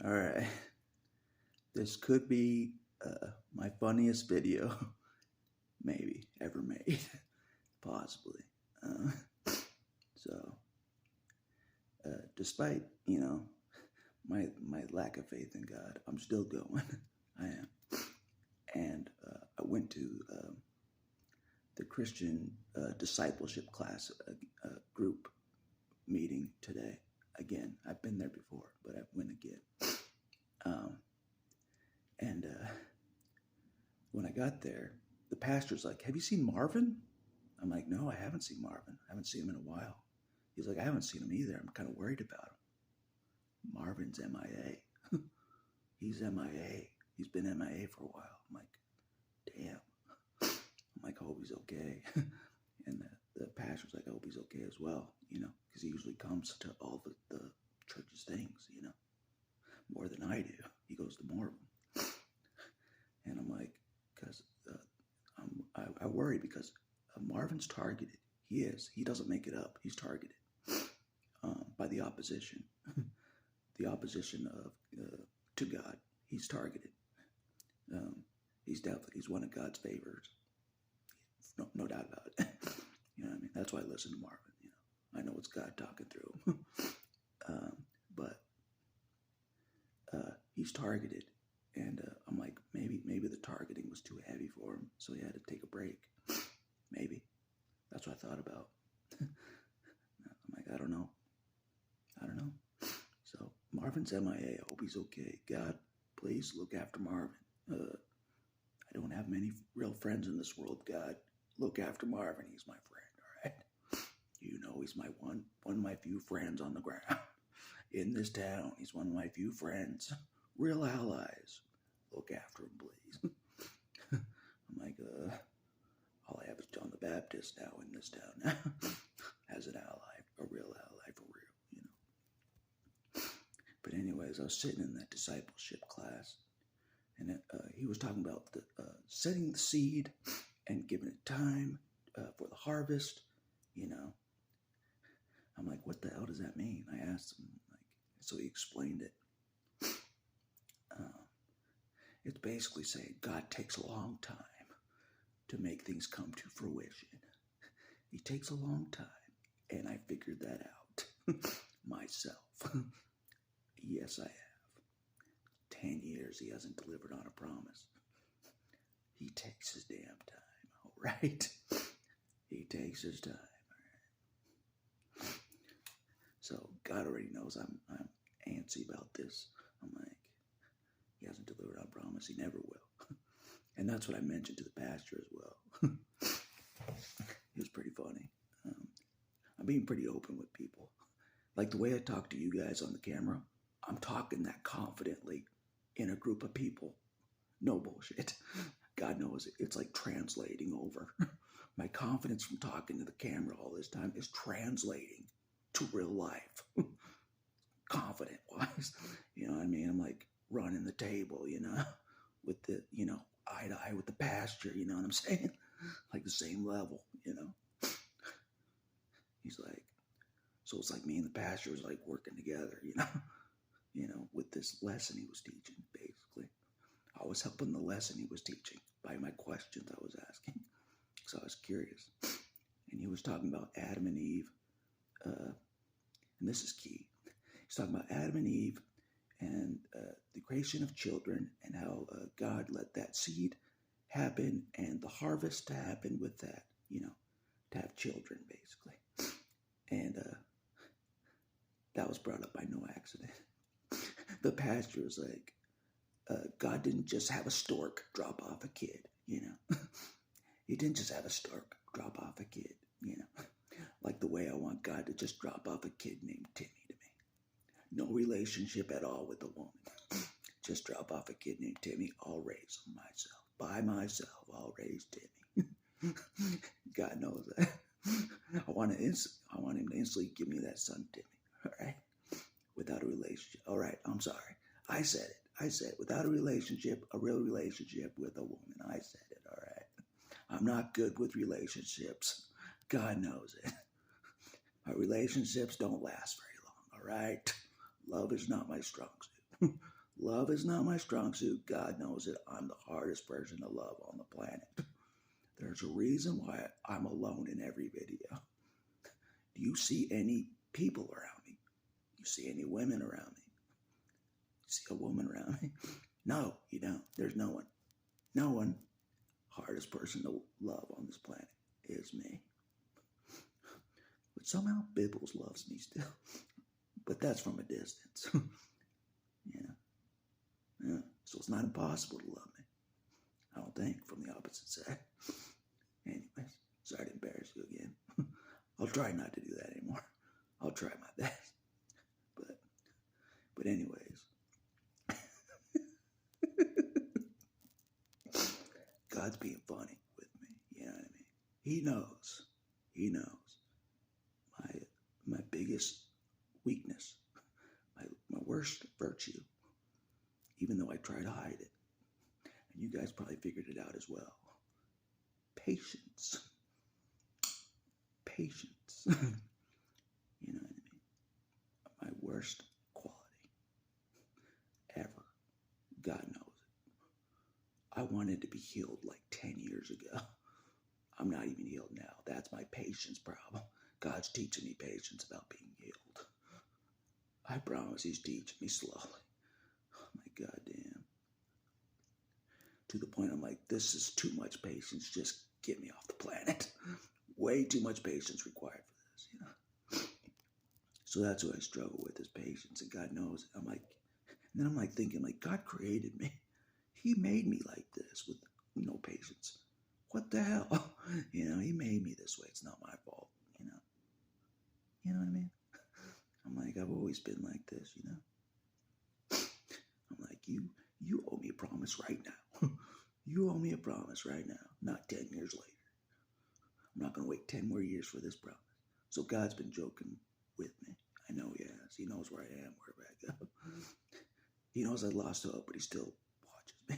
All right. This could be my funniest video, maybe, ever made. Possibly. So, despite, my lack of faith in God, I'm still going. I am. And I went to the Christian discipleship class group meeting today. Again, I've been there before, but I went again. And when I got there, the pastor's like, "Have you seen Marvin?" I'm like, "No, I haven't seen Marvin. I haven't seen him in a while." He's like, "I haven't seen him either. I'm kind of worried about him. Marvin's MIA. He's MIA. He's been MIA for a while." I'm like, "Damn." I'm like, "I hope he's okay." And the pastor's like, "I hope he's okay as well, because he usually comes to all the church's things, more than I do. He goes to more of them." And I'm like, because I worry because Marvin's targeted. He is. He doesn't make it up. He's targeted by the opposition. The opposition of to God. He's targeted. He's one of God's favorites. No doubt about it. You know what I mean? That's why I listen to Marvin. I know it's God talking through him. But he's targeted, and I'm like, maybe the targeting was too heavy for him, so he had to take a break. Maybe that's what I thought about. I'm like, I don't know. So Marvin's MIA. I hope he's okay. God, please look after Marvin. I don't have many real friends in this world. God, look after Marvin. He's my friend. All right. He's my one of my few friends on the ground in this town. He's one of my few friends, real allies. Look after him, please. I'm like, all I have is John the Baptist now in this town now, as an ally, a real ally for real. But anyways, I was sitting in that discipleship class, and he was talking about setting the seed and giving it time for the harvest. I'm like, what the hell does that mean? I asked him, so he explained it. It's basically saying God takes a long time to make things come to fruition. He takes a long time, and I figured that out myself. Yes, I have. 10 years he hasn't delivered on a promise. He takes his damn time, all right? He takes his time. So God already knows I'm antsy about this. I'm like, he hasn't delivered on promise. He never will. And that's what I mentioned to the pastor as well. It was pretty funny. I'm being pretty open with people. Like the way I talk to you guys on the camera, I'm talking that confidently in a group of people. No bullshit. God knows it. It's like translating over. My confidence from talking to the camera all this time is translating to real life. Confident wise. You know what I mean? I'm like running the table, with the, eye to eye with the pastor, you know what I'm saying? Like the same level, He's like, so it's like me and the pastor was like working together, with this lesson he was teaching, basically. I was helping the lesson he was teaching by my questions I was asking. So I was curious. And he was talking about Adam and Eve. And this is key. He's talking about Adam and Eve and the creation of children and how God let that seed happen and the harvest to happen with that, to have children, basically. And that was brought up by no accident. The pastor was like, God didn't just have a stork drop off a kid, He didn't just have a stork drop off a kid, Like the way I want God to just drop off a kid named Timmy to me. No relationship at all with the woman. Just drop off a kid named Timmy. I'll raise him myself. By myself, I'll raise Timmy. God knows that. I want him to instantly give me that son, Timmy. All right? Without a relationship. All right, I'm sorry. I said without a relationship, a real relationship with a woman. I said it, all right? I'm not good with relationships. God knows it. My relationships don't last very long, all right? Love is not my strong suit. Love is not my strong suit. God knows it. I'm the hardest person to love on the planet. There's a reason why I'm alone in every video. Do you see any people around me? Do you see any women around me? You see a woman around me? No, you don't. There's no one. No one. Hardest person to love on this planet is me. But somehow Bibbles loves me still. But that's from a distance. Yeah. So it's not impossible to love me. I don't think, from the opposite side. Anyways, sorry to embarrass you again. I'll try not to do that anymore. I'll try my best. But anyways. God's being funny with me. You know what I mean? He knows. He knows my biggest weakness, my worst virtue, even though I try to hide it. And you guys probably figured it out as well. Patience. Patience. You know what I mean? My worst quality ever. God knows it. I wanted to be healed like 10 years ago. I'm not even healed now. That's my patience problem. God's teaching me patience about being healed. I promise he's teaching me slowly. Oh my goddamn. To the point I'm like, this is too much patience. Just get me off the planet. Way too much patience required for this, you know. So that's what I struggle with, is patience, and God knows it. I'm like, and then I'm like thinking, like, God created me. He made me like this with no patience. What the hell? You know, he made me this way. It's not my fault, you know. You know what I mean? I'm like, I've always been like this, you know. I'm like, you owe me a promise right now. You owe me a promise right now, not 10 years later. I'm not going to wait 10 more years for this promise. So God's been joking with me. I know he has. He knows where I am, wherever I go. He knows I lost hope, but he still watches me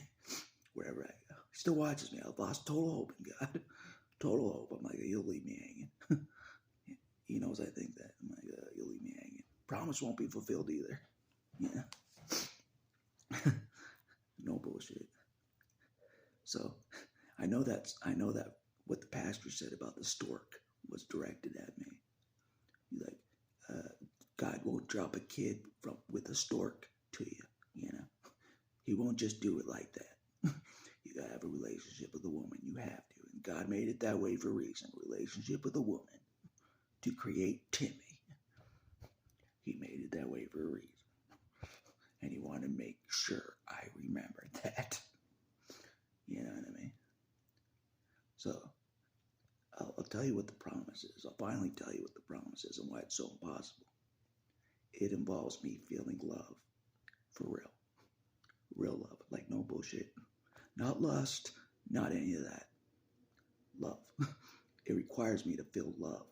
wherever I go. He still watches me. I've lost total hope in God. Total hope. I'm like, you'll leave me hanging. He knows I think that. I'm like, you'll leave me hanging. Promise won't be fulfilled either. Yeah. No bullshit. So I know that what the pastor said about the stork was directed at me. He's like, God won't drop a kid with a stork to you, you know. He won't just do it like that. You gotta have a relationship with a woman. You have to. And God made it that way for a reason. Relationship with a woman to create Timmy. He made it that way for a reason. And he wanted to make sure I remembered that. You know what I mean? So, I'll tell you what the promise is. I'll finally tell you what the promise is and why it's so impossible. It involves me feeling love. For real. Real love. Like no bullshit. Not lust. Not any of that. Love. It requires me to feel love.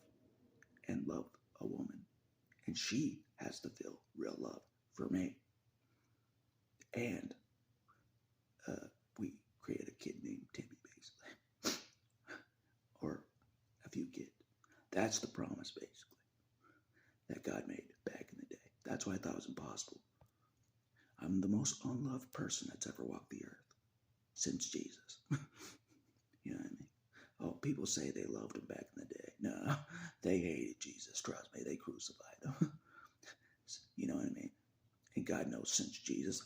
And love a woman. And she has to feel real love for me. And we create a kid named Timmy, basically. Or a few kids. That's the promise, basically, that God made back in the day. That's why I thought it was impossible. I'm the most unloved person that's ever walked the earth since Jesus. You know what I mean? Oh, people say they loved him back in the day. No, they hated Jesus. Trust me, they crucified him. You know what I mean? And God knows since Jesus,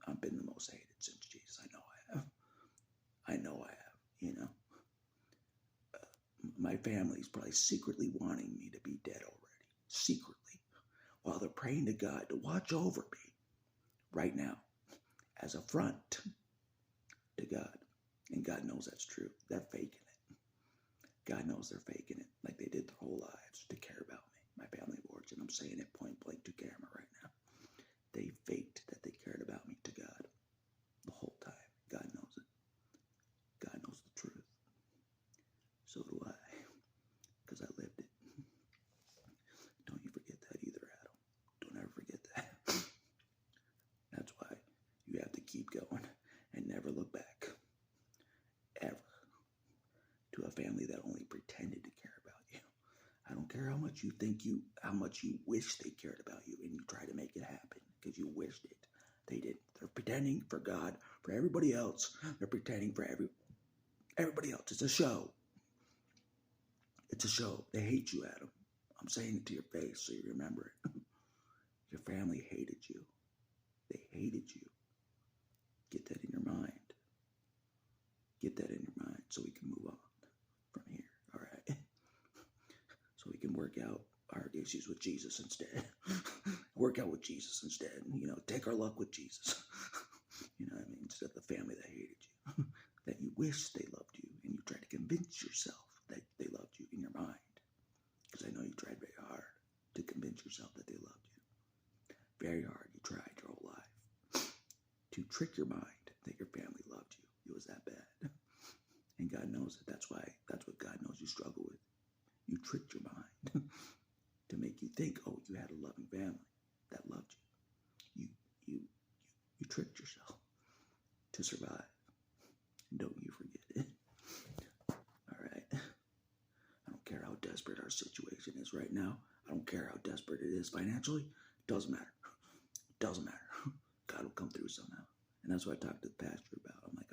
I've been the most hated since Jesus. I know I have. You know. My family's probably secretly wanting me to be dead already. Secretly. While they're praying to God to watch over me right now as a front to God. And God knows that's true. They're faking it. God knows they're faking it like they did their whole lives to care about me. My family of origin. I'm saying it point blank to camera right now. They faked that they cared about me to God the whole time. God knows it. God knows the truth. So do I. Because I lived it. Don't you forget that either, Adam. Don't ever forget that. That's why you have to keep going and never look back. Ever. To a family that only pretended to care about you. I don't care how much you wish they cared about you and you try to make it happen because you wished it. They didn't. They're pretending for God, for everybody else. They're pretending for everybody else. It's a show. It's a show. They hate you, Adam. I'm saying it to your face so you remember it. Your family hated you. They hated you. Get that in your mind. Get that in your mind so we can move on from here. All right. So we can work out our issues with Jesus instead. Work out with Jesus instead. Take our luck with Jesus. You know what I mean? Instead of the family that hated you. That you wish they loved you. And you try to convince yourself that they loved you in your mind. Because I know you tried very hard to convince yourself that they loved you. Very hard. You tried your whole life to trick your mind that your family loved you. It was that bad. And God knows it. That's what God knows you struggle with. You tricked your mind to make you think, oh, you had a loving family that loved you. You tricked yourself to survive. Don't you forget it. All right. I don't care how desperate our situation is right now. I don't care how desperate it is financially. Doesn't matter. Doesn't matter. God will come through somehow. And that's what I talked to the pastor about. I'm like,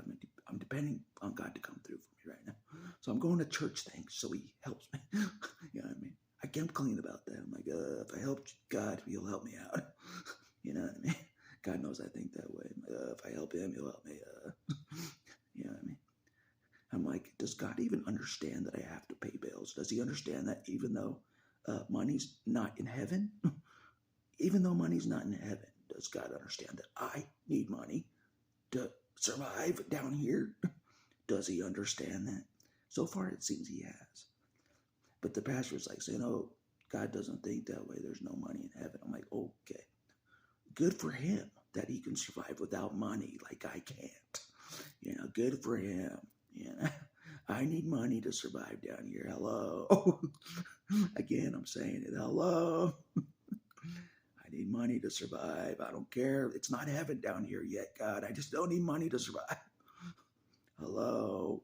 I'm depending on God to come through for me right now. So I'm going to church things so he helps me. You know what I mean? I can't clean about that. I'm like, if I help God, he'll help me out. You know what I mean? God knows I think that way. If I help him, he'll help me. You know what I mean? I'm like, does God even understand that I have to pay bills? Does he understand that even though money's not in heaven? Even though money's not in heaven, does God understand that I need money to survive down here? Does he understand that? So far, it seems he has. But the pastor's like saying, oh, God doesn't think that way. There's no money in heaven. I'm like, okay. Good for him that he can survive without money like I can't. Good for him. I need money to survive down here. Hello. Again, I'm saying it. Hello. I need money to survive. I don't care. It's not heaven down here yet, God. I just don't need money to survive. Hello.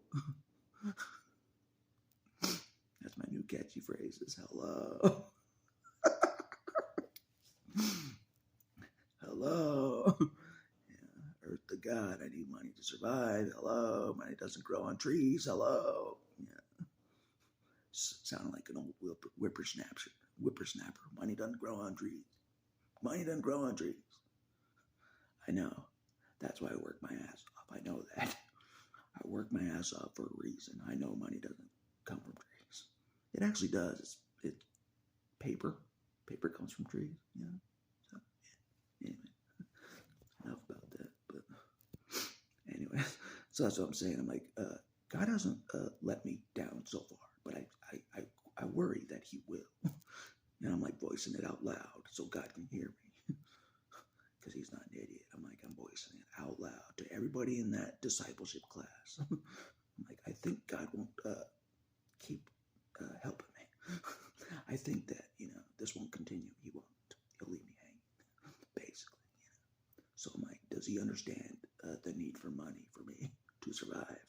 That's my new catchy phrase is hello. Hello. Yeah. Earth to God. I need money to survive. Hello. Money doesn't grow on trees. Hello. Yeah. Sounding like an old whippersnapper. Money doesn't grow on trees. Money doesn't grow on trees. I know. That's why I work my ass off. I know that. I work my ass off for a reason. I know money doesn't come from trees. It actually does. It's paper. Paper comes from trees. So, yeah. Anyway. Enough about that. But anyway. So that's what I'm saying. I'm like, God hasn't let me down so far. But I worry that he will. And I'm like voicing it out loud so God can hear me. Because he's not an idiot. I'm voicing it out loud to everybody in that discipleship class. I'm like, I think God won't keep helping me. I think that, this won't continue. He won't. He'll leave me hanging, basically. So I'm like, does he understand the need for money for me to survive?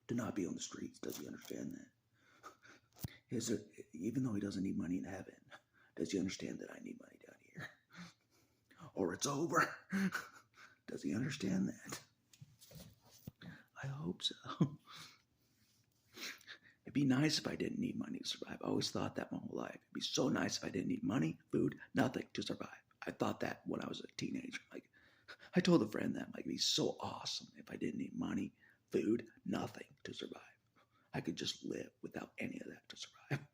To not be on the streets? Does he understand that? Even though he doesn't need money in heaven, does he understand that I need money down here? Or it's over. Does he understand that? I hope so. It'd be nice if I didn't need money to survive. I always thought that my whole life. It'd be so nice if I didn't need money, food, nothing to survive. I thought that when I was a teenager. I told a friend that it'd be so awesome if I didn't need money, food, nothing to survive. I could just live without any of that to survive.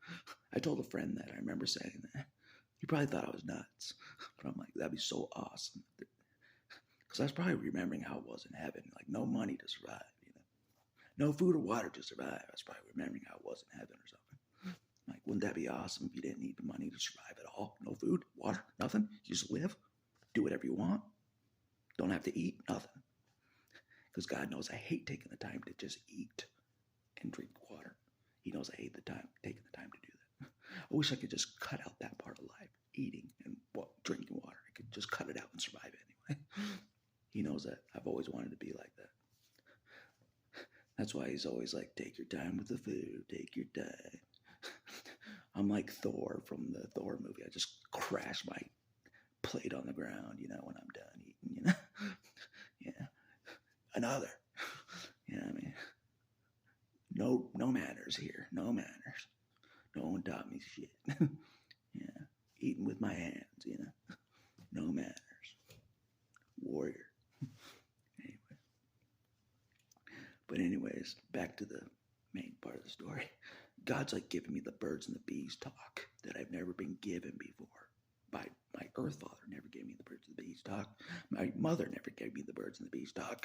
I told a friend that. I remember saying that. He probably thought I was nuts. But I'm like, that'd be so awesome. Because I was probably remembering how it was in heaven. No money to survive, No food or water to survive. I was probably remembering how it was in heaven or something. Wouldn't that be awesome if you didn't need the money to survive at all? No food, water, nothing. You just live, do whatever you want. Don't have to eat, nothing. Because God knows I hate taking the time to just eat and drink water. He knows I hate taking the time to do that. I wish I could just cut out that part of life, eating and drinking water. I could just cut it out and survive anyway. He knows that I've always wanted to be like that. That's why he's always like, take your time with the food, take your time. I'm like Thor from the Thor movie. I just crash my plate on the ground, when I'm done eating, another. You know what I mean? No manners here. No manners. No one taught me shit. Yeah. Eating with my hands, No manners. Warrior. Anyway. But anyways, back to the main part of the story. God's like giving me the birds and the bees talk that I've never been given before. My earth father never gave me the birds and the bees talk. My mother never gave me the birds and the bees talk.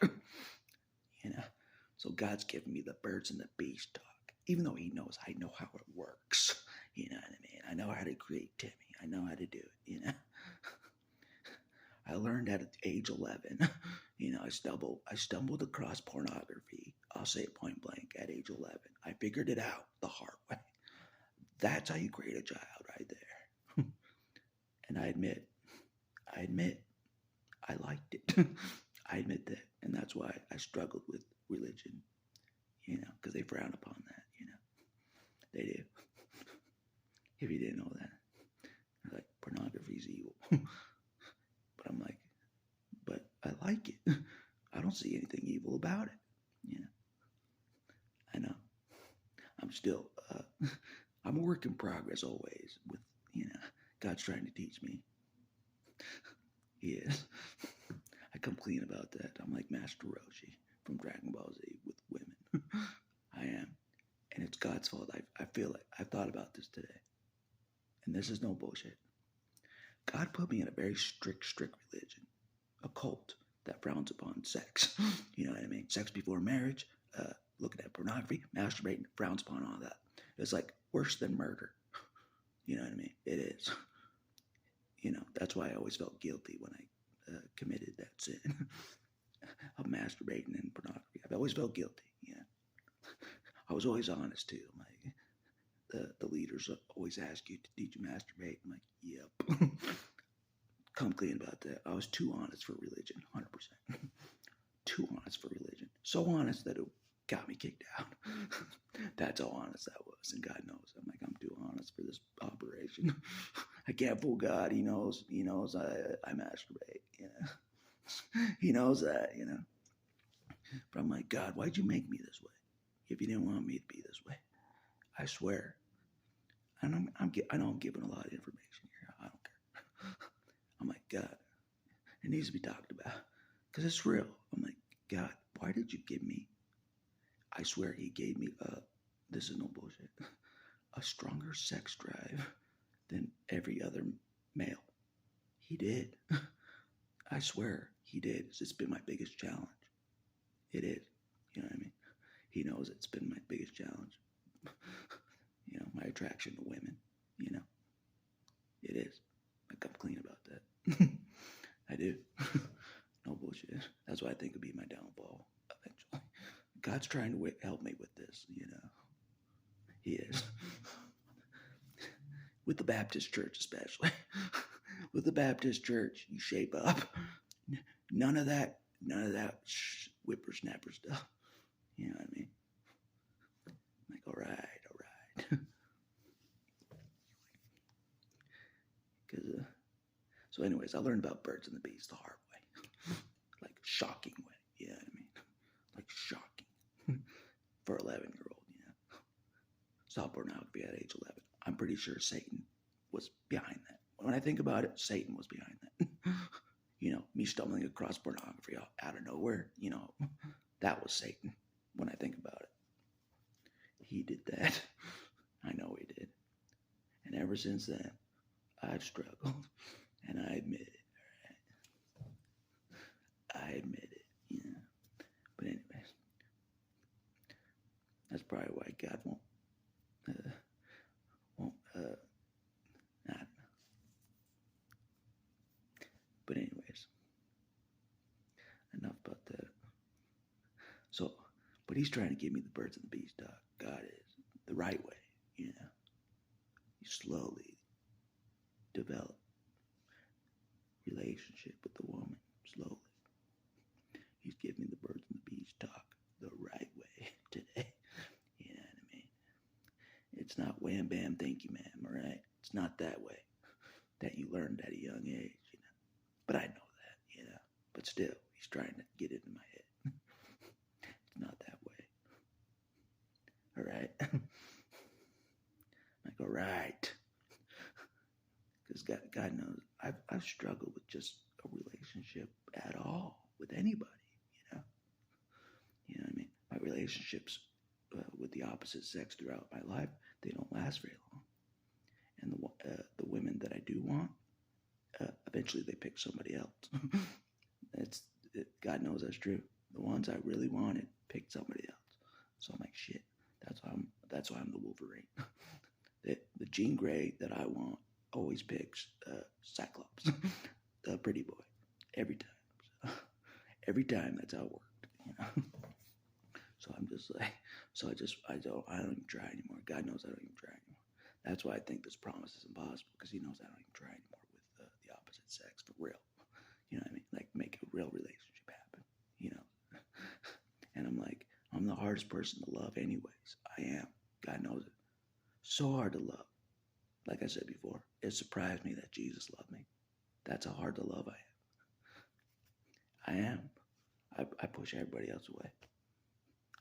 So God's giving me the birds and the bees talk. Even though he knows I know how it works. You know what I mean? I know how to create Timmy. I know how to do it, I learned at age 11. I stumbled across pornography. I'll say it point blank at age 11. I figured it out the hard way. That's how you create a child right there. And I admit, I liked it. I admit that. And that's why I struggled with religion, because they frown upon that, They do. If you didn't know that. They're like, pornography's evil. But I'm like, but I like it. I don't see anything evil about it, I know. I'm still, I'm a work in progress always with, God's trying to teach me. He is. I come clean about that. I'm like Master Roshi from Dragon Ball Z with women. I am. And it's God's fault. I feel like I've thought about this today. And this is no bullshit. God put me in a very strict religion. A cult that frowns upon sex. You know what I mean? Sex before marriage, looking at pornography, masturbating, frowns upon all that. It's like worse than murder. You know what I mean? It is. That's why I always felt guilty when I committed that sin of masturbating and pornography. I've always felt guilty. I was always honest too. Like the leaders always ask you, did you masturbate? I'm like, yep. Come clean about that. I was too honest for religion, 100%. Too honest for religion. So honest that it got me kicked out. That's how honest that was, and God knows. I'm like, I'm too honest for this operation. I can't fool God. He knows I masturbate. He knows that. But I'm like, God, why'd you make me this way? If you didn't want me to be this way, I swear. And I know I'm giving a lot of information here. I don't care. I'm like, God, it needs to be talked about because it's real. I'm like, God, why did you give me? I swear he gave me this is no bullshit, a stronger sex drive than every other male. He did. I swear he did. It's been my biggest challenge. It is. You know what I mean? He knows it's been my biggest challenge. My attraction to women. It is. I come clean about that. I do. No bullshit. That's why I think it'll be my downfall eventually. God's trying to help me with this, He is. With the Baptist church especially. With the Baptist church, you shape up. None of that whippersnapper stuff. You know what I mean? Like, all right. So anyways, I learned about birds and the bees the hard way. Like, shocking way. You know what I mean? Like, shocking. For 11-year-old, Saw pornography at age 11. I'm pretty sure Satan was behind that. When I think about it, Satan was behind that. Me stumbling across pornography out of nowhere, that was Satan when I think about it. He did that. I know he did. And ever since then, I've struggled. And I admit it. All right? I admit it, But anyways, that's probably why God won't, I don't know. But anyways, enough about that. So, but he's trying to give me the birds and the bees talk. God is the right way, You slowly develop relationship with the woman, slowly. He's giving me the birds and the bees talk the right way today. You know what I mean? It's not wham bam, thank you, ma'am, all right? It's not that way that you learned at a young age, But I know that, But still, he's trying to get it in my head. right? I'm like, all right. Because God knows I've struggled with just a relationship at all with anybody, you know? You know what I mean? My relationships with the opposite sex throughout my life, they don't last very long. And the women that I do want, eventually they pick somebody else. God knows that's true. The ones I really wanted picked somebody else. So I'm like, shit. That's why I'm the Wolverine. the Jean Grey that I want always picks Cyclops, the pretty boy, every time. Every time that's how it worked, you know. So I'm just like, I don't even try anymore. God knows I don't even try anymore. That's why I think this promise is impossible, because He knows I don't even try anymore with the opposite sex for real. You know what I mean? Like, make a real relationship happen, you know? And I'm like, I'm the hardest person to love anyways. I am. God knows it. So hard to love. Like I said before, it surprised me that Jesus loved me. That's how hard to love I am. I am. I push everybody else away.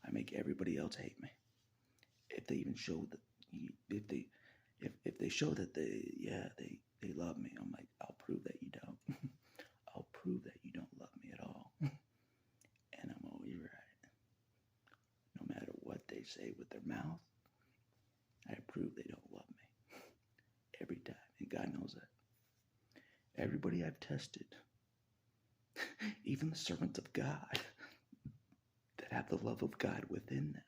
I make everybody else hate me. If they even show that, if they show that they love me, I'm like, I'll prove that you don't. I'll prove that you don't love me at all. And I'm always right. No matter what they say with their mouth, I prove they don't love me. Every time. And God knows that. Everybody I've tested, even the servants of God that have the love of God within them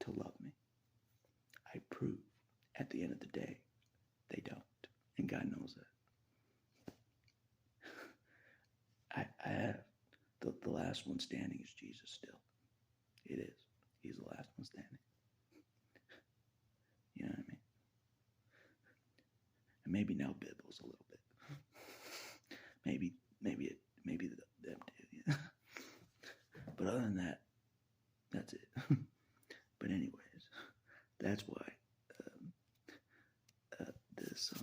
to love me, I prove at the end of the day they don't. And God knows that. I have the last one standing is Jesus still. It is. He's the last one standing. You know what I mean? And maybe now Bibbles a little bit. Maybe them too. Yeah. But other than that, that's it. But anyways, that's why this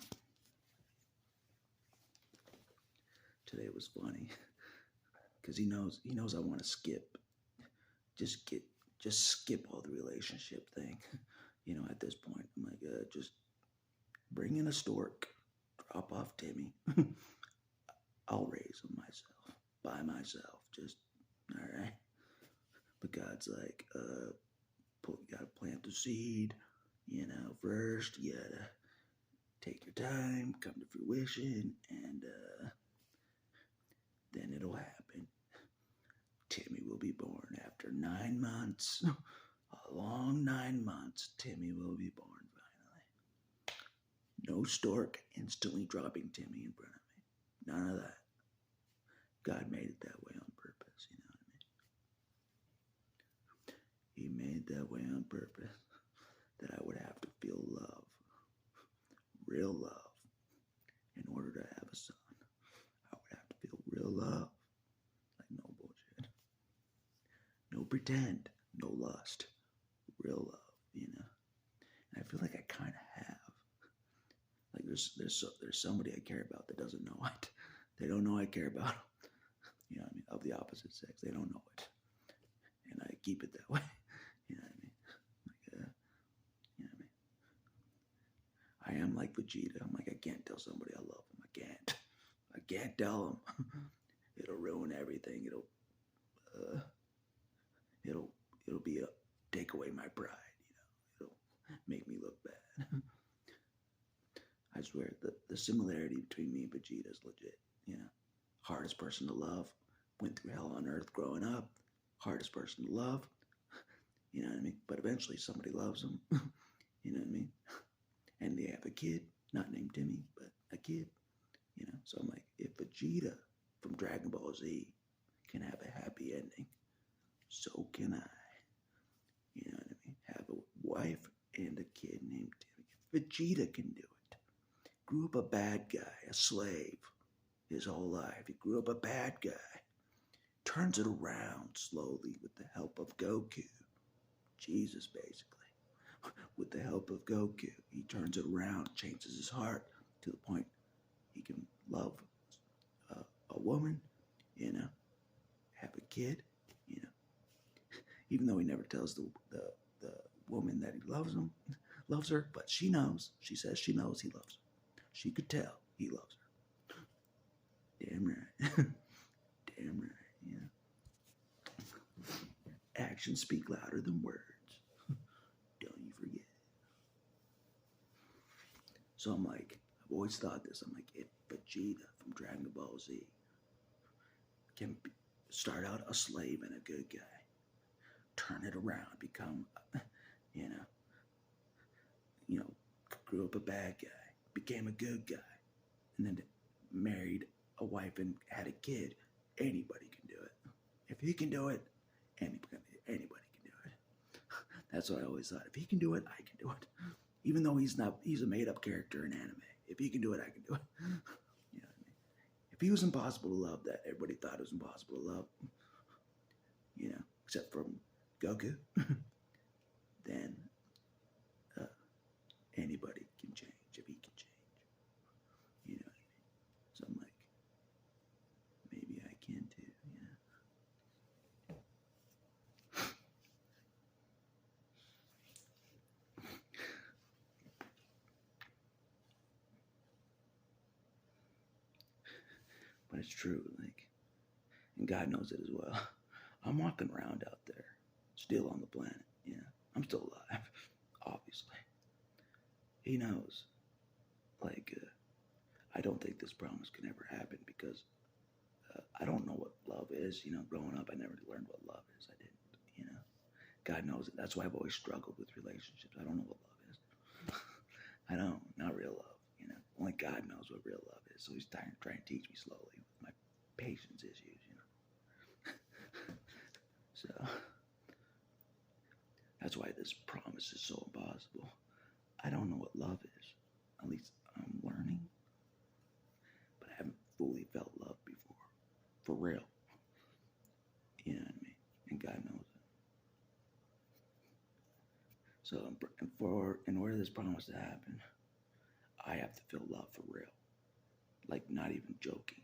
today was funny, because he knows I want to skip, just skip all the relationship thing. You know, at this point, I'm like, just bring in a stork, drop off Timmy. I'll raise him myself, by myself, just, all right. But God's like, you gotta plant the seed, you know, first, you gotta take your time, come to fruition, and then it'll happen. Timmy will be born after 9 months. A long 9 months, Timmy will be born finally. No stork instantly dropping Timmy in front of me. None of that. God made it that way on purpose, you know what I mean? He made it that way on purpose, that I would have to feel love, real love, in order to have a son. I would have to feel real love, like no bullshit. No pretend, no lust, real love, you know? And I feel like I kind of have. Like there's somebody I care about that doesn't know it. They don't know I care about them. You know what I mean? Of the opposite sex, they don't know it, and I keep it that way. You know what I mean? Like, you know what I mean? I am like Vegeta. I'm like, I can't tell somebody I love them. I can't tell them. It'll ruin everything. It'll be take away my pride. You know, it'll make me look bad. I swear, the similarity between me and Vegeta is legit. You know, hardest person to love, went through hell on earth growing up, hardest person to love. You know what I mean? But eventually somebody loves them. You know what I mean? And they have a kid, not named Timmy, but a kid. You know, so I'm like, if Vegeta from Dragon Ball Z can have a happy ending, so can I. You know what I mean? Have a wife and a kid named Timmy. Vegeta can do it. Grew up a bad guy, a slave, his whole life. He grew up a bad guy. Turns it around slowly with the help of Goku. Jesus, basically. With the help of Goku, he turns it around, changes his heart to the point he can love a woman, you know, have a kid, you know. Even though he never tells the woman that he loves her, but she knows. She says she knows he loves her. She could tell he loves her. Damn right. Damn right. Yeah. Actions speak louder than words. Don't you forget. So I'm like, I've always thought this. I'm like, if Vegeta from Dragon Ball Z can start out a slave and a good guy, turn it around, become, you know, grew up a bad guy, became a good guy, and then married a wife and had a kid. Anybody can do it. If he can do it, anybody can do it. That's what I always thought. If he can do it, I can do it. Even though he's a made-up character in anime. If he can do it, I can do it. You know what I mean? If he was impossible to love, that everybody thought it was impossible to love, except from Goku, then anybody can change if he can change. You know what I mean? So I'm like, maybe I can too, But it's true, like, and God knows it as well. I'm walking around out there, still on the planet, I'm still alive, obviously. He knows, like, I don't think this promise can ever happen because I don't know what love is. Growing up, I never learned what love is. I didn't. God knows it. That's why I've always struggled with relationships. I don't know what love is. I don't. Not real love. Only God knows what real love is. So he's trying to teach me slowly with my patience issues. So that's why this promise is so impossible. I don't know what love is. At least I'm learning. But I haven't fully felt love before. For real. You know what I mean? And God knows it. So in order for this promise to happen, I have to feel love for real. Like, not even joking.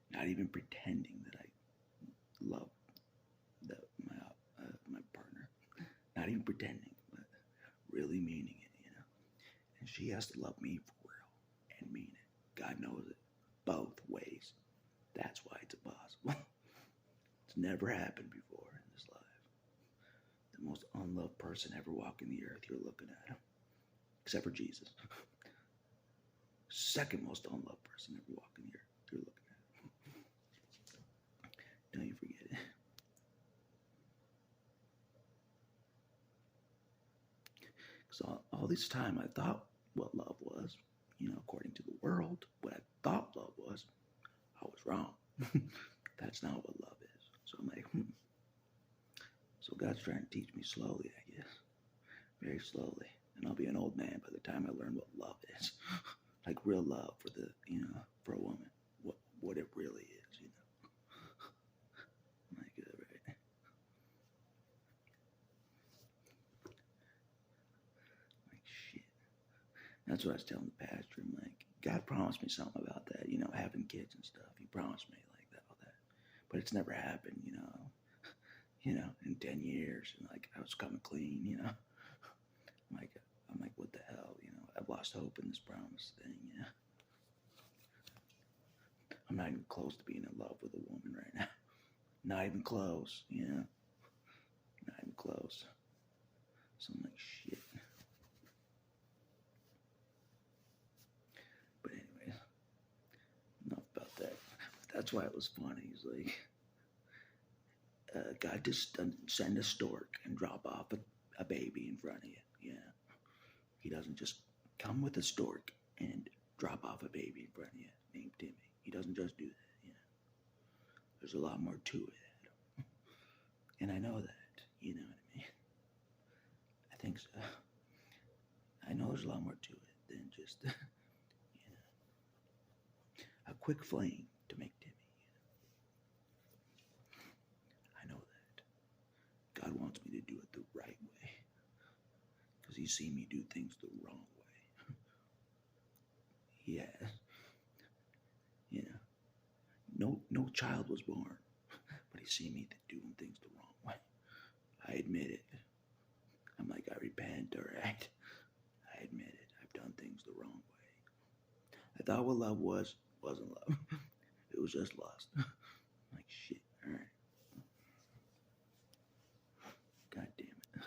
Not even pretending that I love my partner. Not even pretending, but really meaning it, And she has to love me for real and mean it. God knows it. Both ways. That's why it's impossible. It's never happened before in this life. The most unloved person ever walking the earth, you're looking at him. Except for Jesus. Second most unloved person ever walking the earth, you're looking at him. Don't you forget it. So all this time I thought what love was, according to the world, what I thought love was, I was wrong. That's not what love is. So I'm like, So God's trying to teach me slowly, I guess. Very slowly. And I'll be an old man by the time I learn what love is. Like real love for for a woman. What it really is, My God, right? Like shit. That's what I was telling the pastor. I'm like, God promised me something about that, having kids and stuff. He promised me like that, all that. But it's never happened, in 10 years. And like, I was coming clean, I'm like, what the hell, I've lost hope in this promise thing, I'm not even close to being in love with a woman right now. Not even close, Not even close. So I'm like, shit. But anyways, enough about that. That's why it was funny. He's like, God just doesn't send a stork and drop off a baby in front of you. He doesn't just come with a stork and drop off a baby in front of you named Timmy. He doesn't just do that. There's a lot more to it. And I know that. You know what I mean? I think so. I know there's a lot more to it than just, a quick flame to make Timmy. I know that. God wants me to do it the right way. Because he's seen me do things the wrong way. He has. No child was born. But he's seen me doing things the wrong way. I admit it. I'm like, repent, alright? I admit it. I've done things the wrong way. I thought what love wasn't love. It was just lust. Like shit, alright? God damn it.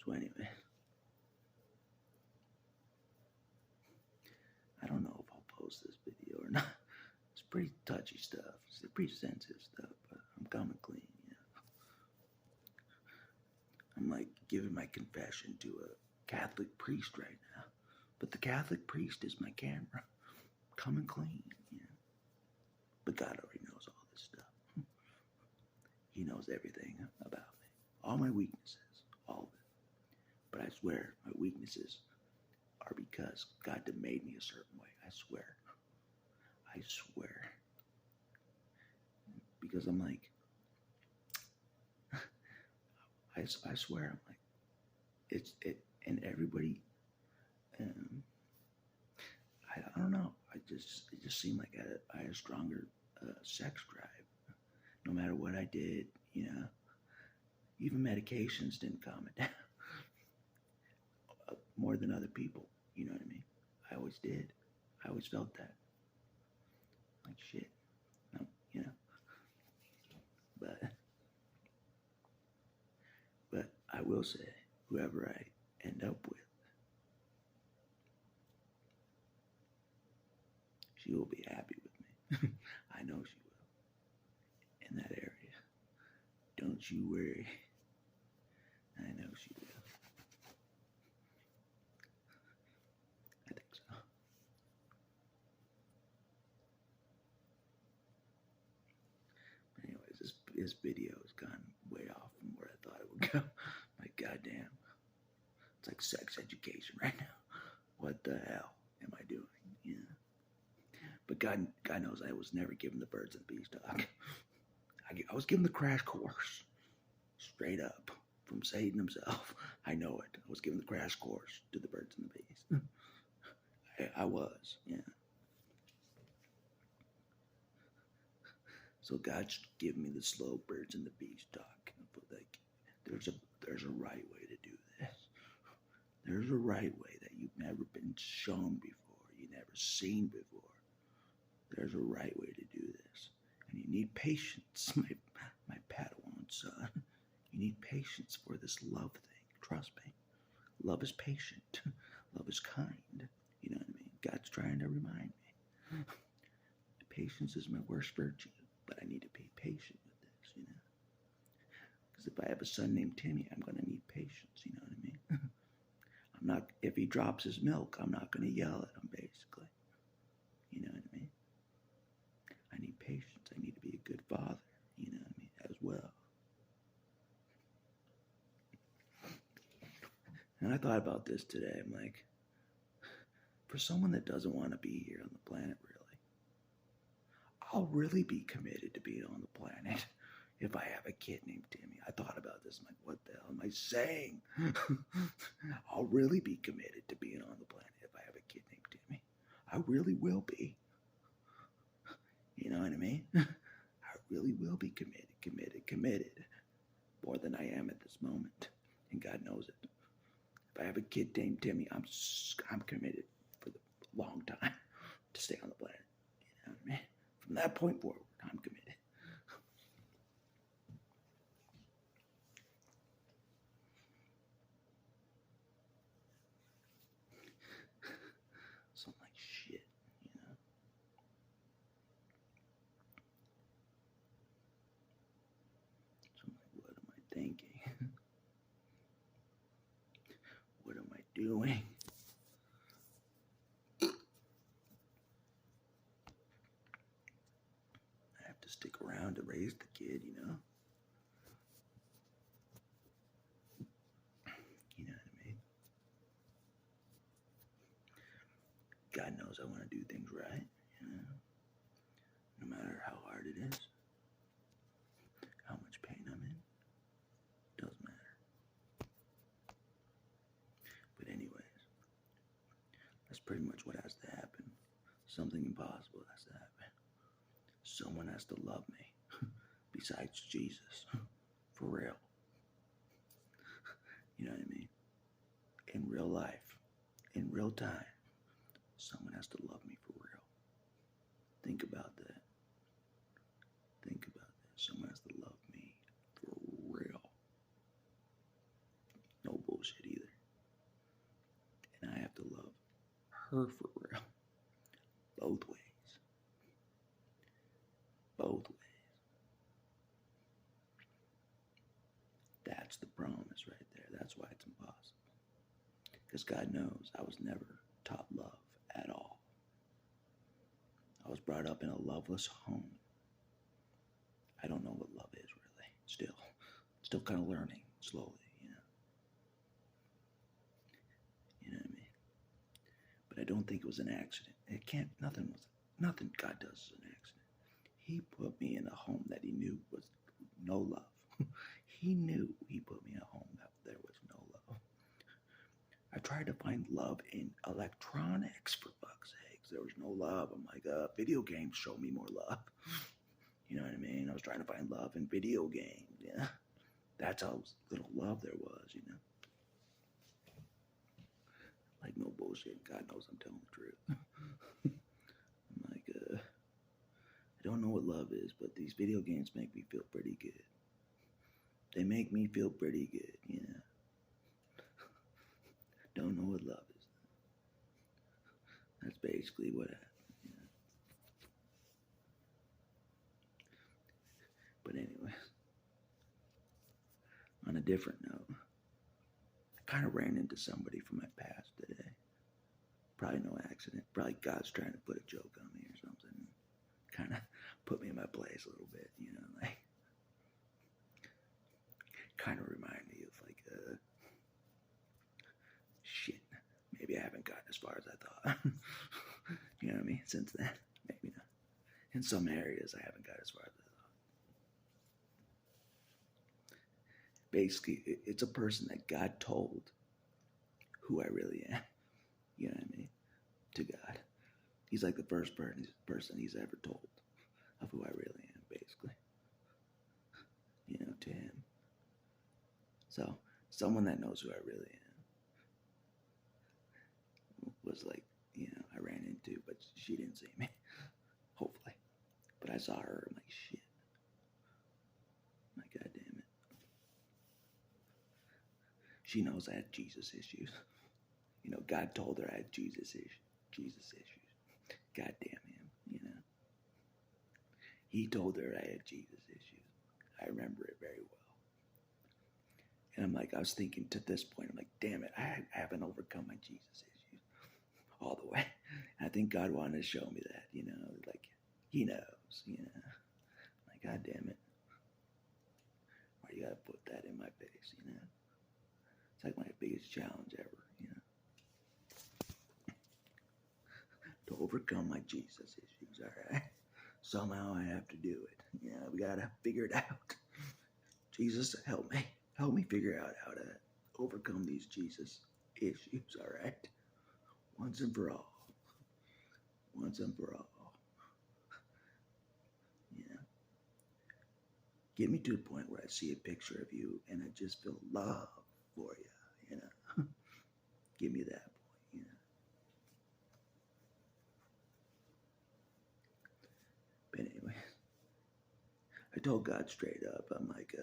So anyway, I don't know if I'll post this video or not. It's pretty touchy stuff. It's pretty sensitive stuff, but I'm coming clean, you know. I'm like giving my confession to a Catholic priest right now. But the Catholic priest is my camera. Coming clean, you know. But God already knows all this stuff. He knows everything about me. All my weaknesses. All of it. But I swear, my weaknesses are because God made me a certain way. I swear. I swear. Because I'm like, I swear, I'm like, and everybody, I don't know. It just seemed like I had a stronger sex drive. No matter what I did, you know, even medications didn't calm it down more than other people. You know what I mean? I always did. I always felt that. Like shit. No, you know. But I will say, whoever I end up with, she will be happy with me. I know she will. In that area. Don't you worry. I know she will. I think so. Anyways, this video has gone way off from where I thought it would go. Like, goddamn. It's like sex education right now. What the hell am I doing? You know? But God knows I was never given the birds and bees talk. I was given the crash course. Straight up. From Satan himself. I know it. I was given the crash course to the birds and the bees. I was, yeah. So God's giving me the slow birds and the bees talk. But like, there's a right way to do this. There's a right way that you've never been shown before, you never seen before. There's a right way to do this. And you need patience, my Padawan son. You need patience for this love thing. Trust me. Love is patient. Love is kind. You know what I mean? God's trying to remind me. Patience is my worst virtue, but I need to be patient with this, you know? Because if I have a son named Timmy, I'm going to need patience, you know what I mean? I'm not, if he drops his milk, I'm not going to yell at him, basically. You know what I mean? I need patience. I need to be a good father, you know what I mean, as well. And I thought about this today. I'm like, for someone that doesn't want to be here on the planet, really, I'll really be committed to being on the planet if I have a kid named Timmy. I thought about this. I'm like, what the hell am I saying? I'll really be committed to being on the planet if I have a kid named Timmy. I really will be. You know what I mean? I really will be committed. More than I am at this moment. And God knows it. If I have a kid named Timmy, I'm committed for the long time to stay on the planet. You know what I mean? From that point forward, I'm committed. So I'm like, shit, you know? So I'm like, what am I thinking? What am I doing? I have to stick around to raise the kid, you know? You know what I mean? God knows I want to do things right, you know? No matter how hard it is, how much pain I'm in, doesn't matter. But anyways, that's pretty much what has to happen. Something impossible has to happen. Someone has to love me, besides Jesus, for real. You know what I mean? In real life, in real time, someone has to love me for real. Think about that. Think about that. Someone has to love me for real. No bullshit either. And I have to love her for real. Both ways. Both ways. That's the promise right there. That's why it's impossible. Because God knows I was never taught love at all. I was brought up in a loveless home. I don't know what love is really. Still kind of learning slowly, you know. You know what I mean? But I don't think it was an accident. Nothing God does is an accident. He put me in a home that he knew was no love. He knew he put me in a home that there was no love. I tried to find love in electronics, for fuck's sakes. There was no love. I'm like, video games show me more love. You know what I mean? I was trying to find love in video games, yeah. That's how little love there was, you know. Like, no bullshit. God knows I'm telling the truth. I'm like, I don't know what love is, but these video games make me feel pretty good. They make me feel pretty good, you know. Don't know what love is. That's basically what happened, you know. But anyway, on a different note, I kind of ran into somebody from my past today. Probably no accident. Probably God's trying to put a joke on me or something. Kind of put me in my place a little bit, you know, like, kind of remind me of like, shit, maybe I haven't gotten as far as I thought. You know what I mean? Since then, maybe not. In some areas, I haven't got as far as I thought. Basically, it's a person that God told who I really am. You know what I mean? To God. He's like the first person he's ever told of who I really am, basically. You know, to him. So, someone that knows who I really am was like, you know, I ran into, but she didn't see me. Hopefully. But I saw her, I'm like, shit. My God damn it. She knows I had Jesus issues. You know, God told her I had Jesus issues. God damn him, you know. He told her I had Jesus issues. I remember it very well. And I'm like, I was thinking to this point, I'm like, damn it, I haven't overcome my Jesus issues all the way. And I think God wanted to show me that, you know, like, he knows, you know. Like, God damn it. Why you gotta put that in my face, you know? It's like my biggest challenge ever, you know. To overcome my Jesus issues, alright? Somehow I have to do it. You know, we gotta figure it out. Jesus, help me. Help me figure out how to overcome these Jesus issues, alright? Once and for all. Once and for all. You know? Get me to a point where I see a picture of you and I just feel love for you, you know? Give me that point, you know? But anyway, I told God straight up, I'm like,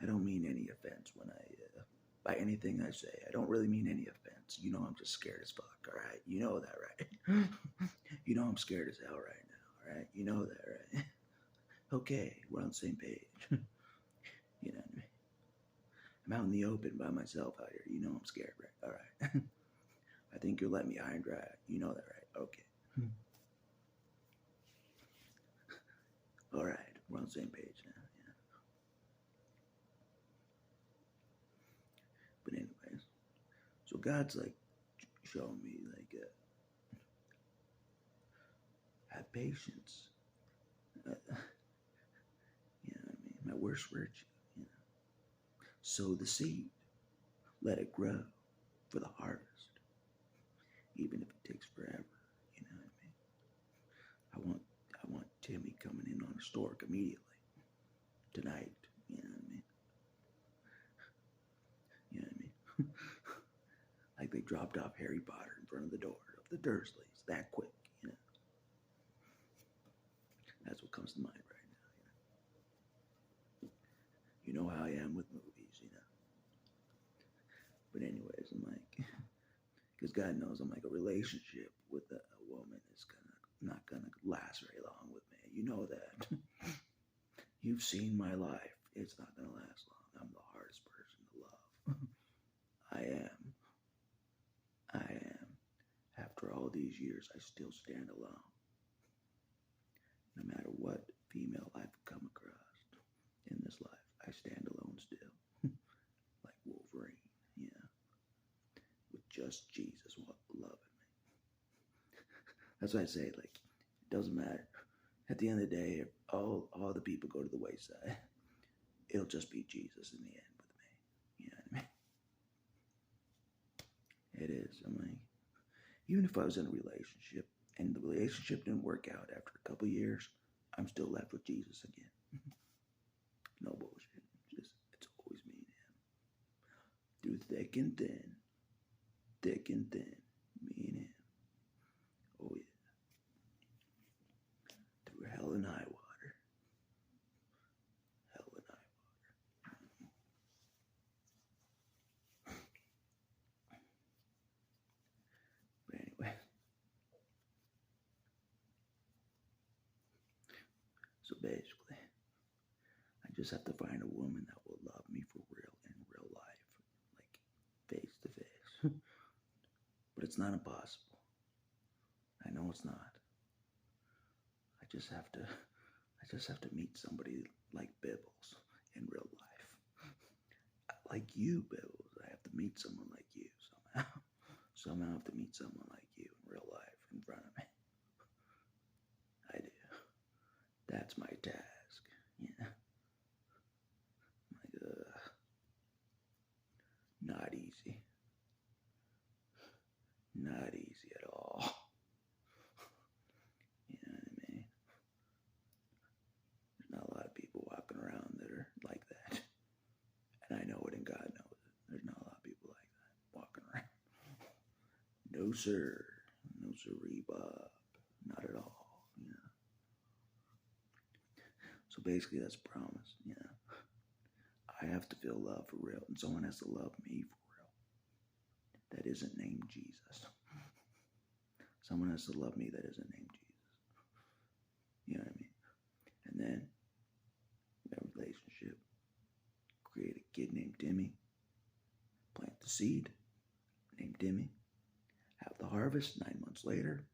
I don't mean any offense when by anything I say. I don't really mean any offense. You know I'm just scared as fuck, alright? You know that, right? You know I'm scared as hell right now, alright? You know that, right? Okay, we're on the same page. You know what I mean? I'm out in the open by myself out here. You know I'm scared, right? Alright. I think you'll let me high and dry. You know that, right? Okay. Alright, we're on the same page now. Yeah. But anyways, so God's like showing me like, have patience. You know what I mean? My worst virtue. You know, sow the seed, let it grow for the harvest, even if it takes forever. You know what I mean? I want Timmy coming in on a stork immediately tonight. You know what I mean? they dropped off Harry Potter in front of the door of the Dursleys that quick, you know. That's what comes to mind right now, you know. You know how I am with movies, you know. But anyways, I'm like, because God knows I'm like a relationship with a woman is not gonna last very long with me. You know that. You've seen my life. It's not gonna last long. I'm the hardest person to love. I am. After all these years, I still stand alone. No matter what female I've come across in this life, I stand alone still. Like Wolverine, yeah. With just Jesus loving me. That's why I say, like, it doesn't matter. At the end of the day, if all the people go to the wayside, it'll just be Jesus in the end with me. You know what I mean? It is. I'm like, even if I was in a relationship and the relationship didn't work out after a couple years, I'm still left with Jesus again. No bullshit. It's always me and him. Through thick and thin, me and him. Oh yeah. Through hell and high water. Hell and high water. But anyway. So basically, I just have to find a woman that will love me for real in real life. Like face to face. But it's not impossible. I know it's not. I just have to meet somebody like Bibbles in real life. Like you, Bibbles. I have to meet someone like you somehow. Somehow I have to meet someone like you in real life in front of me. I do. That's my task. Yeah. Like, not easy. Not easy at all. You know what I mean? There's not a lot of people walking around that are like that. And I know it and God knows it. There's not a lot of people like that walking around. No sir. No sirree, Bob. Not at all. You know. So basically that's a promise, you know. I have to feel love for real, and someone has to love me for real. That isn't named Jesus. Someone has to love me that isn't named Jesus. You know what I mean? And then that relationship, create a kid named Timmy, plant the seed named Timmy, have the harvest 9 months later.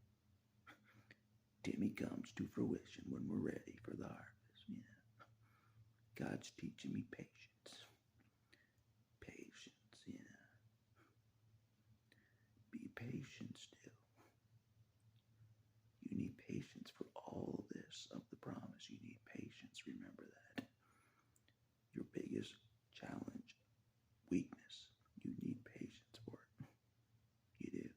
Timmy comes to fruition when we're ready for the harvest. You know? God's teaching me patience. Patience, you know. Be patient still. You need patience for all this of the promise. You need patience. Remember that. Your biggest challenge, weakness, you need patience for it. You do.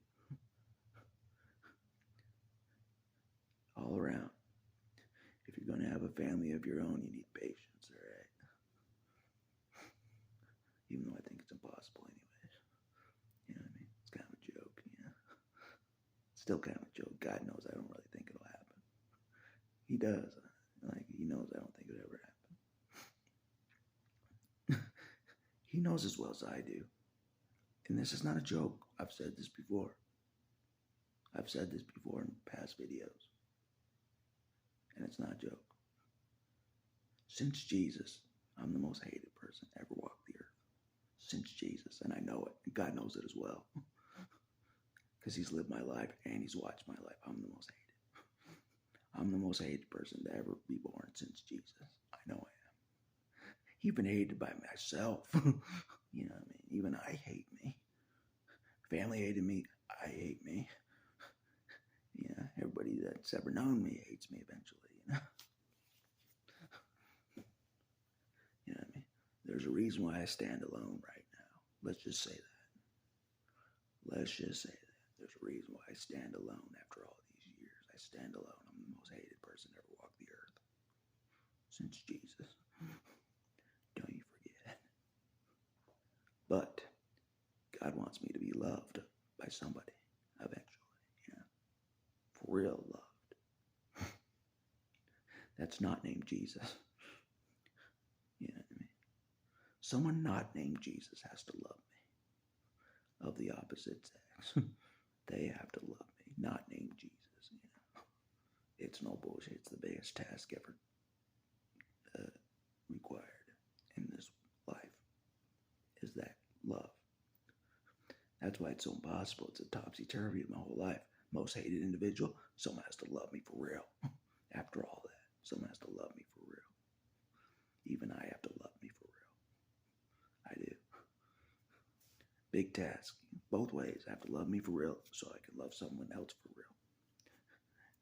All around. If you're going to have a family of your own, you need patience, all right? Even though I think it's impossible anyways. You know what I mean? It's kind of a joke, you know? Still kind of a joke. God knows I don't really think it'll happen. He does. Like, he knows I don't think it'll ever happen. He knows as well as I do. And this is not a joke. I've said this before. I've said this before in past videos. And it's not a joke. Since Jesus, I'm the most hated person ever walked the earth. Since Jesus, and I know it, and God knows it as well. Because he's lived my life and he's watched my life. I'm the most hated. I'm the most hated person to ever be born since Jesus. I know I am. Even hated by myself. You know what I mean? Even I hate me. Family hated me. I hate me. You know, everybody that's ever known me hates me eventually, you know? You know what I mean? There's a reason why I stand alone right now. Let's just say that. Let's just say that. There's a reason why I stand alone after all these years. I stand alone. I'm the most hated person to ever walk the earth. Since Jesus. Don't you forget. But God wants me to be loved. by somebody eventually, for real loved. That's not named Jesus. You know what I mean? Someone not named Jesus has to love me. Of the opposite sex. They have to love me, not named Jesus. It's no bullshit. It's the biggest task ever required in this life, is that love. That's why it's so impossible. It's a topsy-turvy of my whole life. Most hated individual, someone has to love me for real. After all that, someone has to love me for real. Even I have to love me for real. I do. Big task. Both ways. I have to love me for real so I can love someone else for real.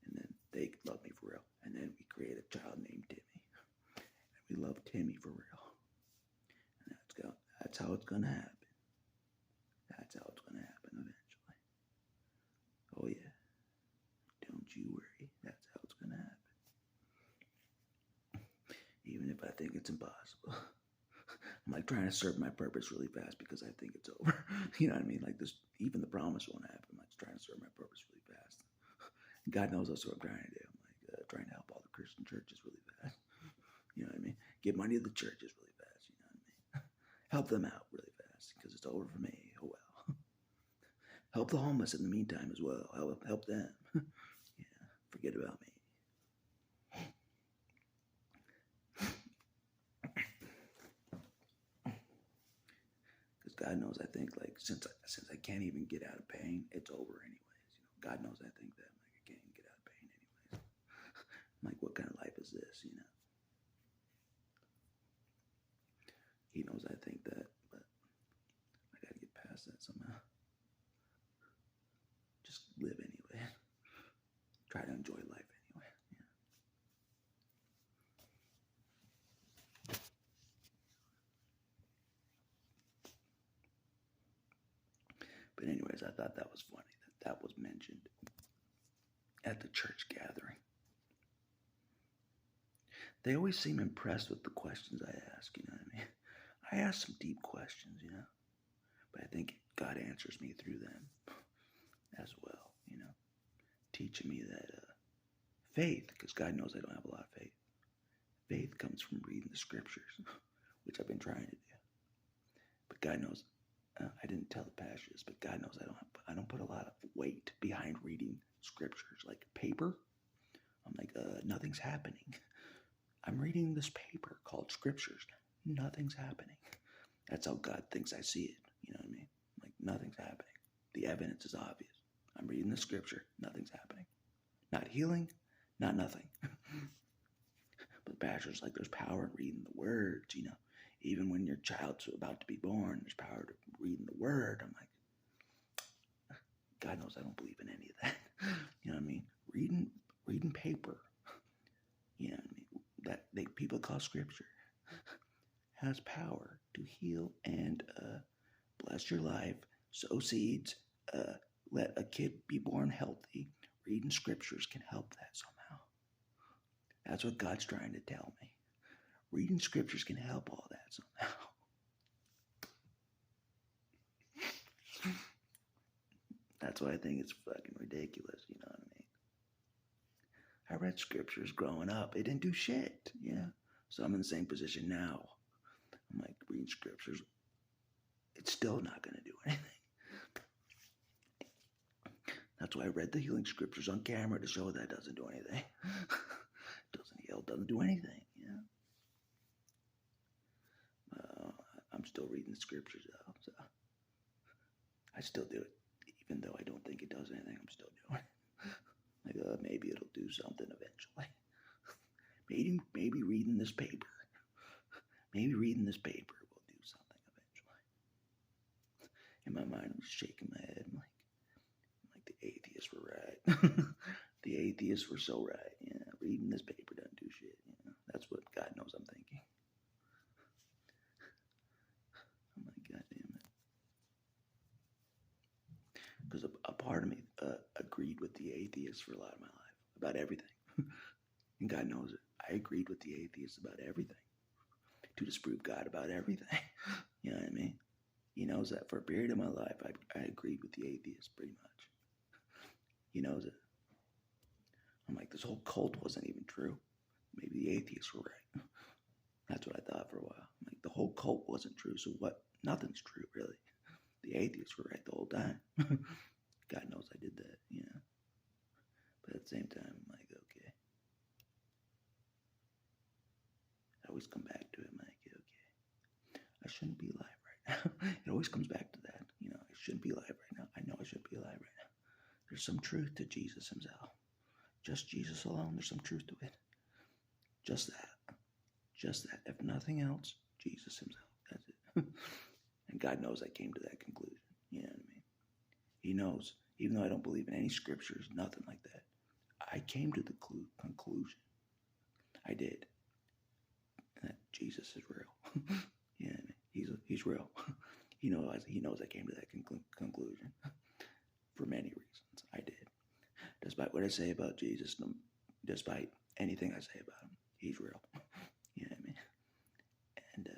And then they love me for real. And then we create a child named Timmy. And we love Timmy for real. And that's how it's going to happen. That's how it's going to happen eventually. Oh yeah. Don't you worry. That's how it's going to happen. Even if I think it's impossible. I'm like trying to serve my purpose really fast because I think it's over. You know what I mean? Like this, even the promise won't happen. I'm like trying to serve my purpose really fast. God knows that's what I'm trying to do. I'm like trying to help all the Christian churches really fast. You know what I mean? Give money to the churches really fast. You know what I mean? Help them out really fast because it's over for me. Oh well. Help the homeless in the meantime as well. Help them. Yeah, forget about me. Because God knows I think like since I can't even get out of pain, it's over anyways. God knows I think that like I can't even get out of pain anyways. I'm like, what kind of life is this? He knows I think that, but I gotta get past that somehow. Just live anyway. Try to enjoy life anyway. But anyways, I thought that was funny that was mentioned at the church gathering. They always seem impressed with the questions I ask, you know what I mean? I ask some deep questions, but I think God answers me through them as well, teaching me that faith, because God knows I don't have a lot of faith. Faith comes from reading the scriptures, which I've been trying to do. But God knows, I didn't tell the pastors, but God knows I don't put a lot of weight behind reading scriptures. Like paper, I'm like, nothing's happening. I'm reading this paper called scriptures. Nothing's happening. That's how God thinks I see it. You know what I mean? Like nothing's happening. The evidence is obvious. I'm reading the scripture. Nothing's happening. Not healing, not nothing. But pastors, like there's power in reading the words, Even when your child's about to be born, there's power to reading the word. I'm like, God knows I don't believe in any of that. You know what I mean? Reading paper. You know what I mean? That people call scripture has power to heal and bless your life, sow seeds, let a kid be born healthy. Reading scriptures can help that somehow. That's what God's trying to tell me. Reading scriptures can help all that somehow. That's why I think it's fucking ridiculous, you know what I mean? I read scriptures growing up. It didn't do shit, So I'm in the same position now. I'm like, reading scriptures, it's still not going to do anything. That's why I read the healing scriptures on camera to show that it doesn't do anything. Doesn't heal, doesn't do anything, I'm still reading the scriptures though, so I still do it. Even though I don't think it does anything, I'm still doing it. Like, maybe it'll do something eventually. Maybe reading this paper. Maybe reading this paper will do something eventually. In my mind, I'm shaking my head. I'm like the atheists were right. The atheists were so right. Reading this paper doesn't do shit. That's what God knows I'm thinking. I'm like, God damn it. Because a part of me agreed with the atheists for a lot of my life about everything. And God knows it. I agreed with the atheists about everything. To disprove God about everything. You know what I mean? He knows that for a period of my life, I agreed with the atheists pretty much. He knows it. I'm like, this whole cult wasn't even true. Maybe the atheists were right. That's what I thought for a while. I'm like, the whole cult wasn't true, so what? Nothing's true, really. The atheists were right the whole time. God knows I did that, you know. But at the same time, I'm like, okay. I always come back to it. I'm like, okay. I shouldn't be alive right now. It always comes back to that. You know, I shouldn't be alive right now. I know I shouldn't be alive right now. There's some truth to Jesus himself. Just Jesus alone, there's some truth to it. Just that. Just that. If nothing else, Jesus himself. That's it. And God knows I came to that conclusion. You know what I mean? He knows, even though I don't believe in any scriptures, nothing like that. I came to the conclusion. I did. That Jesus is real. You know what I mean? He's real. He knows I came to that conclusion. For many reasons, I did. Despite what I say about Jesus, despite anything I say about him, he's real. You know what I mean? And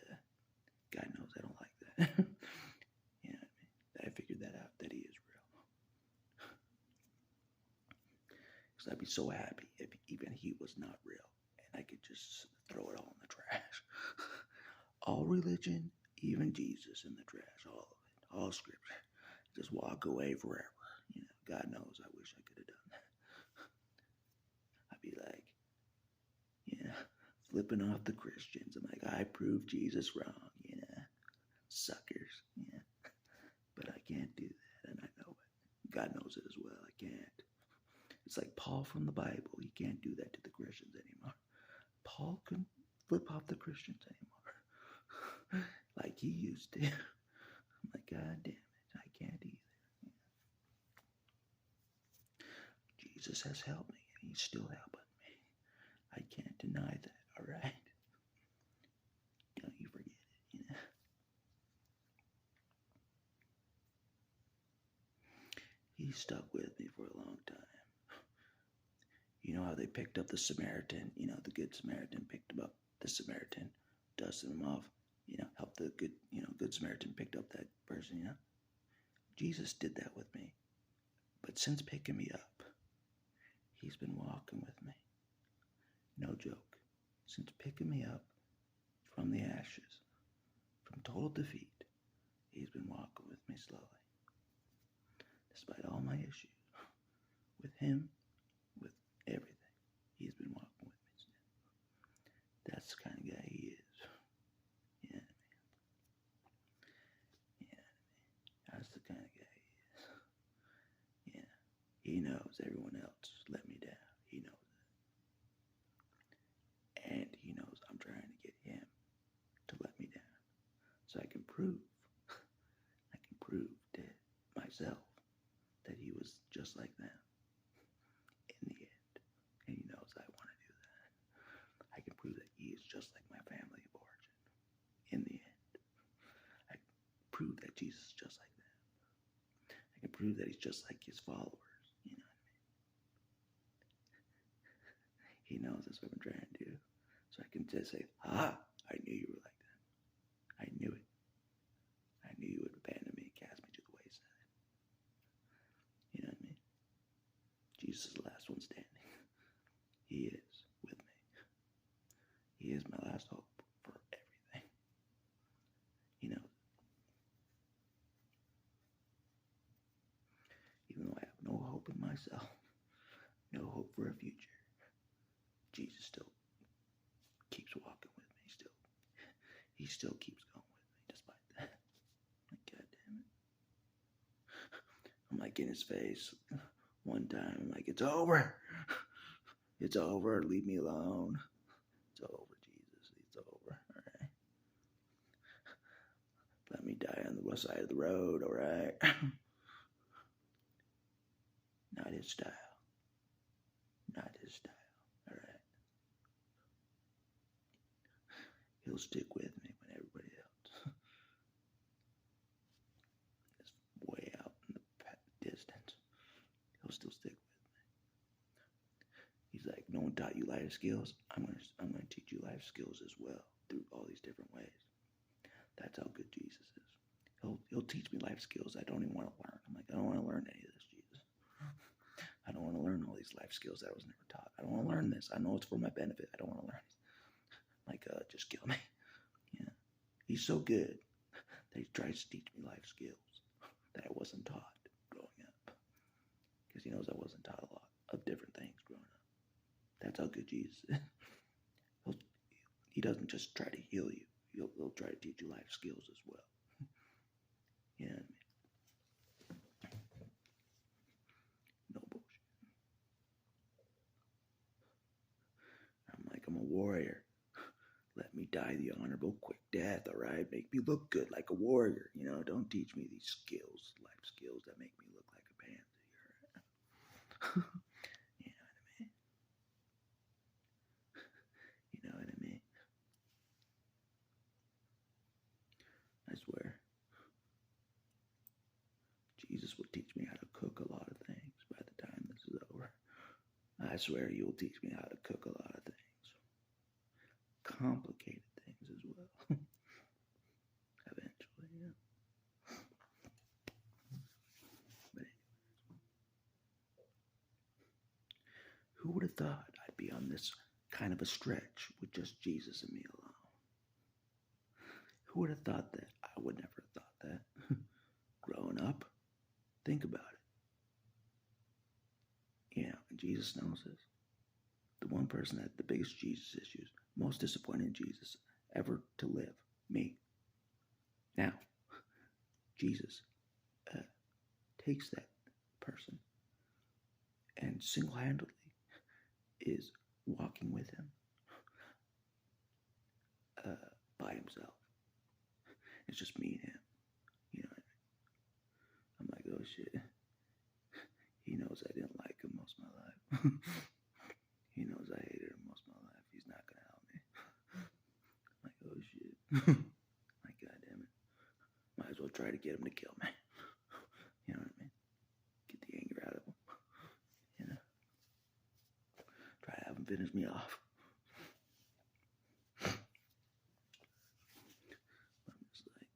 God knows I don't like that. You know what I mean? I figured that out, that he is real. Because I'd be so happy if even he was not real, and I could just throw it all in the trash. All religion, even Jesus in the trash, all of it, all scripture. Just walk away forever. You know, God knows I wish I could have done that. I'd be like, you know, flipping off the Christians. I'm like, I proved Jesus wrong, you know, suckers, you know. But I can't do that, and I know it. God knows it as well. I can't. It's like Paul from the Bible. He can't do that to the Christians anymore. Paul couldn't flip off the Christians anymore. Like he used to. I'm like, God damn it, I can't either. Jesus has helped me, and he's still helping me. I can't deny that, all right? Don't you forget it, you know? He stuck with me for a long time. You know how they picked up the Samaritan, you know, the good Samaritan picked up the Samaritan, dusted him off, you know, helped the good Samaritan picked up that person, you know? Jesus did that with me. But since picking me up, he's been walking with me. No joke. Since picking me up from the ashes, from total defeat, he's been walking with me slowly. Despite all my issues, with him, with everything, he's been walking with me still. That's the kind of guy he is. Yeah, yeah, that's the kind of guy he is. Yeah, he knows everyone else let me down. He knows it. And he knows I'm trying to get him to let me down. So I can prove to myself that he was just like them in the end. And he knows I want to do that. I can prove that he is just like my family of origin in the end. I can prove that Jesus is just like them. I can prove that he's just like his followers. You know what I mean? He knows that's what I'm trying to do. So I can just say, I knew you were like that. I knew it. I knew you would abandon me and cast me to the wayside. You know what I mean? Jesus is the last one standing. He is with me. He is my last hope for everything. You know, even though I have no hope in myself, no hope for a future, Jesus still keeps walking with me. He still keeps going with me despite that. Like, God damn it. I'm like in his face one time. I'm like, it's over. It's over. Leave me alone. It's over, Jesus. It's over. All right. Let me die on the west side of the road. All right. Not his style. Not his style. All right. He'll stick with me when everybody else is way out in the distance. He'll still stick with me. He's like, no one taught you life skills. I'm gonna teach you life skills as well through all these different ways. That's how good Jesus is. He'll teach me life skills I don't even want to learn. I'm like, I don't want to learn any of this, Jesus. I don't want to learn all these life skills that I was never taught. I don't want to learn this. I know it's for my benefit. I don't want to learn it. Like, just kill me. Yeah. He's so good that he tries to teach me life skills that I wasn't taught growing up. Because he knows I wasn't taught a lot of different things growing up. That's how good Jesus is. He doesn't just try to heal you. He'll try to teach you life skills as well. You know what I mean? No bullshit. I'm like, I'm a warrior. Let me die the honorable, quick death, alright? Make me look good like a warrior. You know, don't teach me these skills, life skills that make me look like a pansy. You know what I mean? You know what I mean? I swear. Jesus will teach me how to cook a lot of things by the time this is over. I swear he will teach me how to cook a lot of things. Complicated things as well. Eventually, yeah. But anyways, who would have thought I'd be on this kind of a stretch with just Jesus and me alone? Who would have thought that? I would never have thought that. Growing up, think about it. Yeah, and Jesus knows this. The one person that had the biggest Jesus issues, most disappointed Jesus ever to live, me. Now, Jesus takes that person and single-handedly is walking with him by himself. It's just me and him. You know what I mean? I'm like, oh shit. He knows I didn't like him most of my life. He knows I hated him most of my life. He's not gonna help me. I'm like, oh shit. Like, goddamn it. Might as well try to get him to kill me. You know what I mean? Get the anger out of him. You know? Try to have him finish me off. I'm just like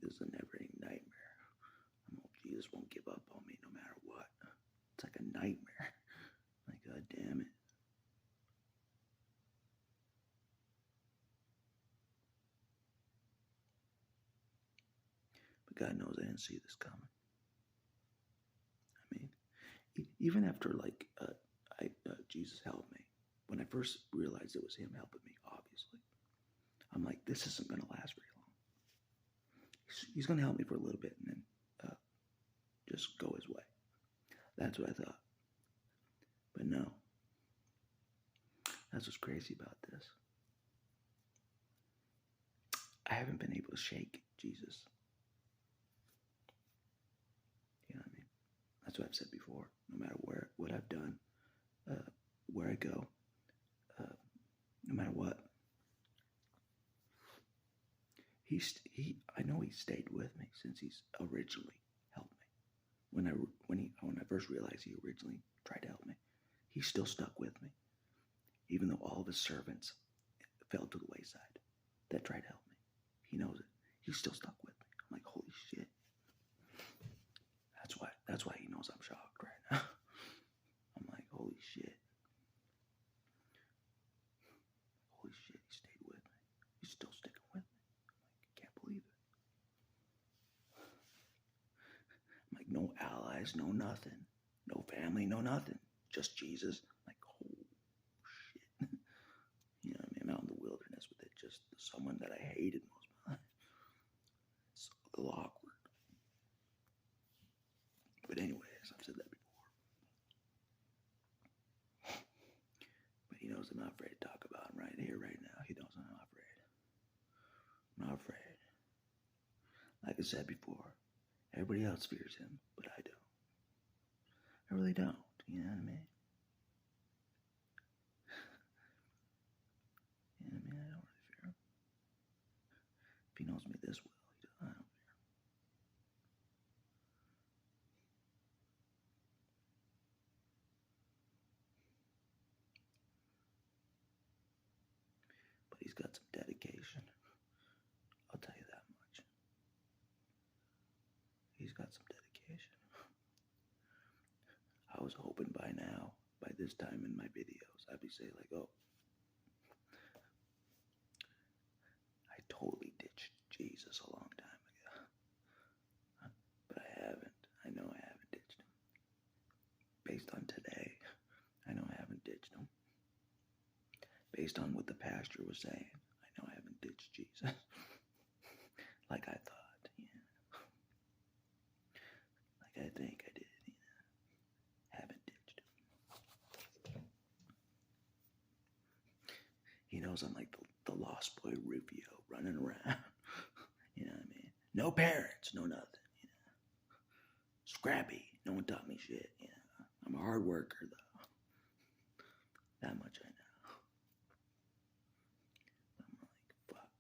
this is a never-ending nightmare. I know Jesus won't give up on me no matter what. It's like a nightmare. Like, god damn it. But God knows I didn't see this coming. I mean, even after like Jesus helped me, when I first realized it was him helping me, obviously, I'm like, this isn't gonna last very long. He's gonna help me for a little bit and then just go his way. That's what I thought. But no. That's what's crazy about this. I haven't been able to shake Jesus. You know what I mean? That's what I've said before. No matter what I've done, where I go, no matter what, I know he stayed with me since he's originally helped me. When I first realized he originally tried to help me, he still stuck with me, even though all of his servants fell to the wayside that tried to help me. He knows it. He's still stuck with me. I'm like, holy shit. That's why he knows I'm shocked right now. I'm like, holy shit. Holy shit, he stayed with me. He's still sticking with me. I'm like, I can't believe it. I'm like, no allies, no nothing. No family, no nothing. Just Jesus. I'm like, oh shit. You know what I mean? I'm out in the wilderness with it. Just someone that I hated most of my life. It's a little awkward. But anyways, I've said that before. But he knows I'm not afraid to talk about him right here, right now. He knows I'm not afraid. I'm not afraid. Like I said before, everybody else fears him, but I don't. I really don't. You know what I mean? You know what I mean? I don't really fear him. If he knows me this well, I don't fear him. But he's got some dedication. now, by this time in my videos, I'd be saying like, oh, I totally ditched Jesus a long time ago. But I haven't. I know I haven't ditched him. Based on today, I know I haven't ditched him. Based on what the pastor was saying, I know I haven't ditched Jesus. Like I thought, Like I think I did, Haven't ditched him. He knows I'm like the lost boy Rufio running around. You know what I mean? No parents, no nothing. Scrappy. No one taught me shit. I'm a hard worker though. That much I know. I'm like, fuck.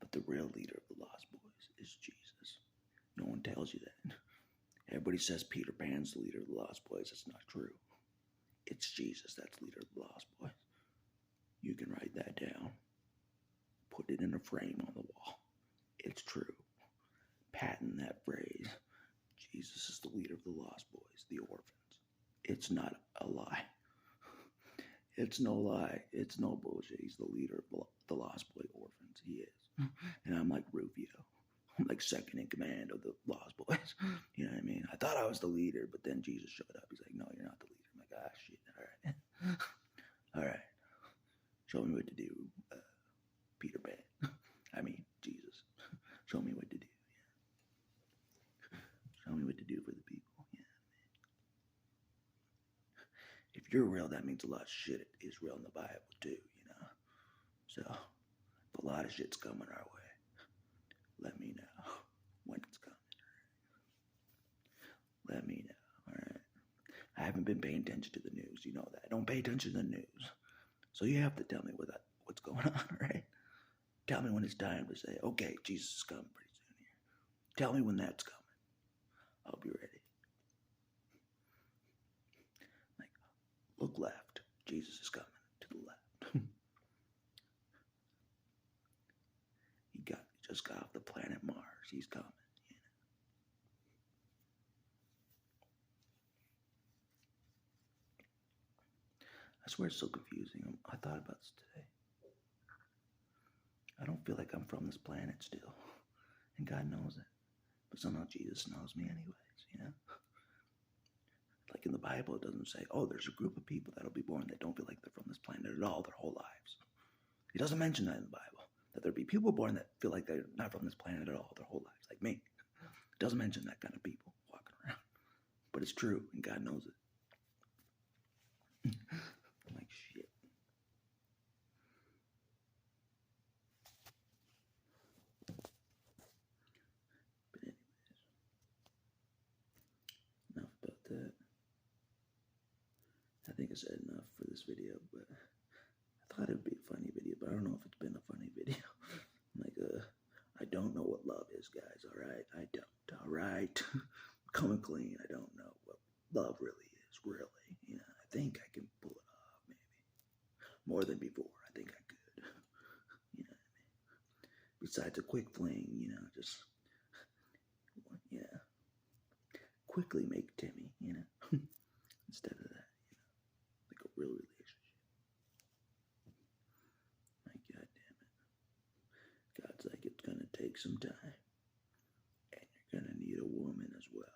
But the real leader of the Lost Boys is Jesus. No one tells you that. Everybody says Peter Pan's the leader of the Lost Boys. That's not true. It's Jesus that's leader of the Lost Boys. You can write that down. Put it in a frame on the wall. It's true. Patent that phrase. Jesus is the leader of the Lost Boys, the orphans. It's not a lie. It's no lie. It's no bullshit. He's the leader of the Lost Boy orphans. He is. And I'm like Rufio. I'm like second in command of the Lost Boys. You know what I mean? I thought I was the leader, but then Jesus showed up. He's like, no, you're not the leader. I'm like, ah, shit. All right. All right. Show me what to do, Peter Pan. I mean, Jesus. Show me what to do. Yeah. Show me what to do for the people. Yeah. If you're real, that means a lot of shit is real in the Bible too, So, if a lot of shit's coming our way, let me know when it's coming. Let me know, alright? I haven't been paying attention to the news, you know that. I don't pay attention to the news. So you have to tell me what's going on, right? Tell me when it's time to say, okay, Jesus is coming pretty soon here. Tell me when that's coming. I'll be ready. Like, look left. Jesus is coming to the left. He just got off the planet Mars. He's coming. I swear it's so confusing. I thought about this today. I don't feel like I'm from this planet still. And God knows it. But somehow Jesus knows me anyways, Like in the Bible, it doesn't say, oh, there's a group of people that'll be born that don't feel like they're from this planet at all their whole lives. He doesn't mention that in the Bible. That there'll be people born that feel like they're not from this planet at all their whole lives, like me. It doesn't mention that kind of people walking around. But it's true, and God knows it. I'm like, shit. But anyways, enough about that. I think I said enough for this video, but I thought it would be a funny video, but I don't know if it's been a funny video. I don't know what love is, guys, alright? I don't, alright? Coming clean, I don't know what love really is, really. I think I can pull it off, maybe. More than before, I think I could. You know what I mean? Besides a quick fling, just, quickly make Timmy, instead of that, like a real relationship. My God damn it. God's like, it's gonna take some time. And you're gonna need a woman as well.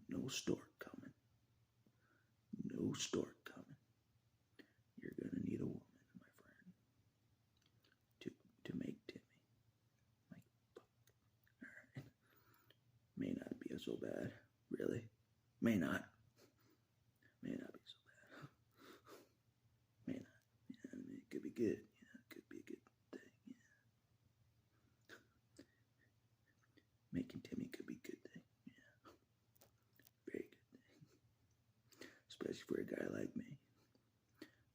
No stork coming. No stork coming. You're gonna need a woman, my friend. To make Timmy. Like, fuck. Alright. May not be so bad. Really. May not. May not be so bad. May not. It could be good. It could be a good thing. Making Timmy could be a good thing. Very good thing. Especially for a guy like me.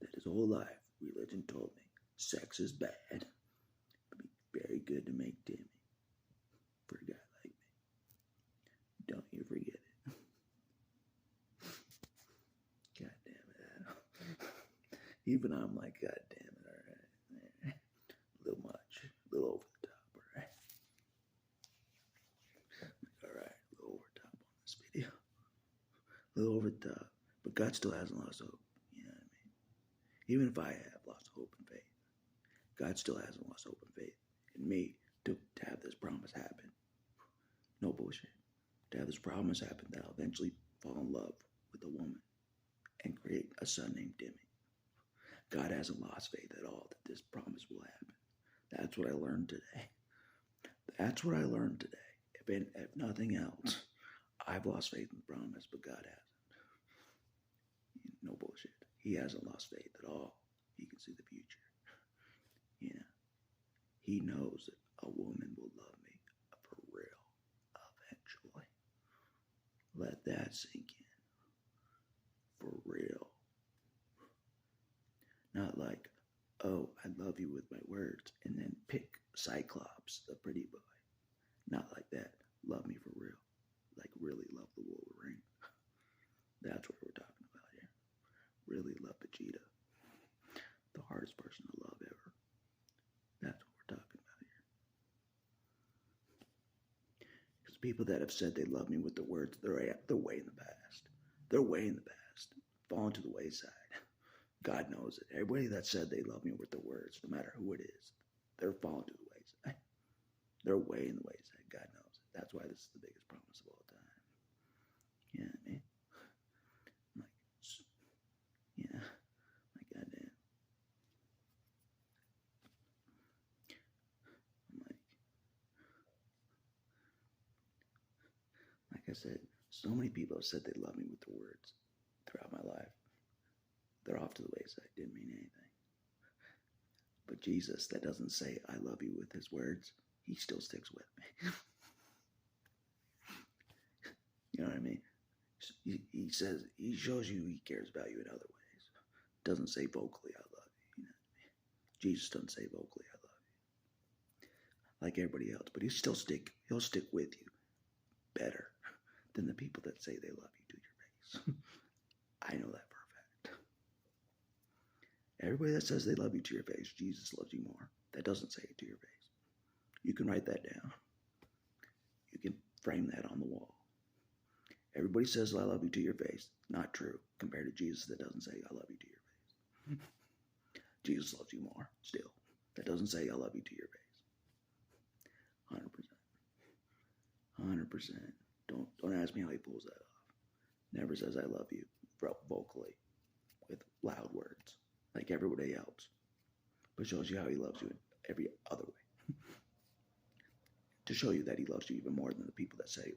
That his whole life, religion told me, sex is bad. It'd be very good to make Timmy. For a guy like me. Don't you forget it. God damn it, Adam. Even I'm like, God damn it, alright. A little much. A little over the top, alright. Alright, a a little over the top. But God still hasn't lost hope. You know what I mean? Even if I have lost hope and faith, God still hasn't lost hope and faith in me to have this promise happen. No bullshit. To have this promise happen that I'll eventually fall in love with a woman and create a son named Timmy. God hasn't lost faith at all that this promise will happen. That's what I learned today. That's what I learned today. If nothing else, I've lost faith in the promise, but God hasn't. No bullshit. He hasn't lost faith at all. He can see the future. You know, he knows that a woman will love me for real eventually. Let that sink in. For real. Not like, oh, I love you with my words, and then pick Cyclops, the pretty boy. Not like that. Love me for real. Like really love the Wolverine. That's what we're talking about here. Really love Vegeta. The hardest person to love ever. That's what we're talking about here. Because people that have said they love me with the words, they're way in the past. They're way in the past. Falling to the wayside. God knows it. Everybody that said they love me with the words, no matter who it is, they're falling to the wayside. They're way in the wayside. God knows it. That's why this is the biggest promise of all time. You know what I mean? Like, yeah. Like, goddamn. Like I said, so many people have said they love me with the words throughout my life. They're off to the wayside. Didn't mean anything. But Jesus, that doesn't say I love you with his words, he still sticks with me. You know what I mean? He says, he shows you he cares about you in other ways. Doesn't say vocally I love you. You know what I mean? Jesus doesn't say vocally I love you. Like everybody else, but he'll stick with you better than the people that say they love you to your face. I know that for a fact. Everybody that says they love you to your face, Jesus loves you more. That doesn't say it to your face. You can write that down. You can frame that on the wall. Everybody says I love you to your face. Not true compared to Jesus that doesn't say I love you to your face. Jesus loves you more still. That doesn't say I love you to your face. 100%. 100%. Don't ask me how he pulls that off. Never says I love you vocally with loud words like everybody else. But shows you how he loves you in every other way. To show you that he loves you even more than the people that say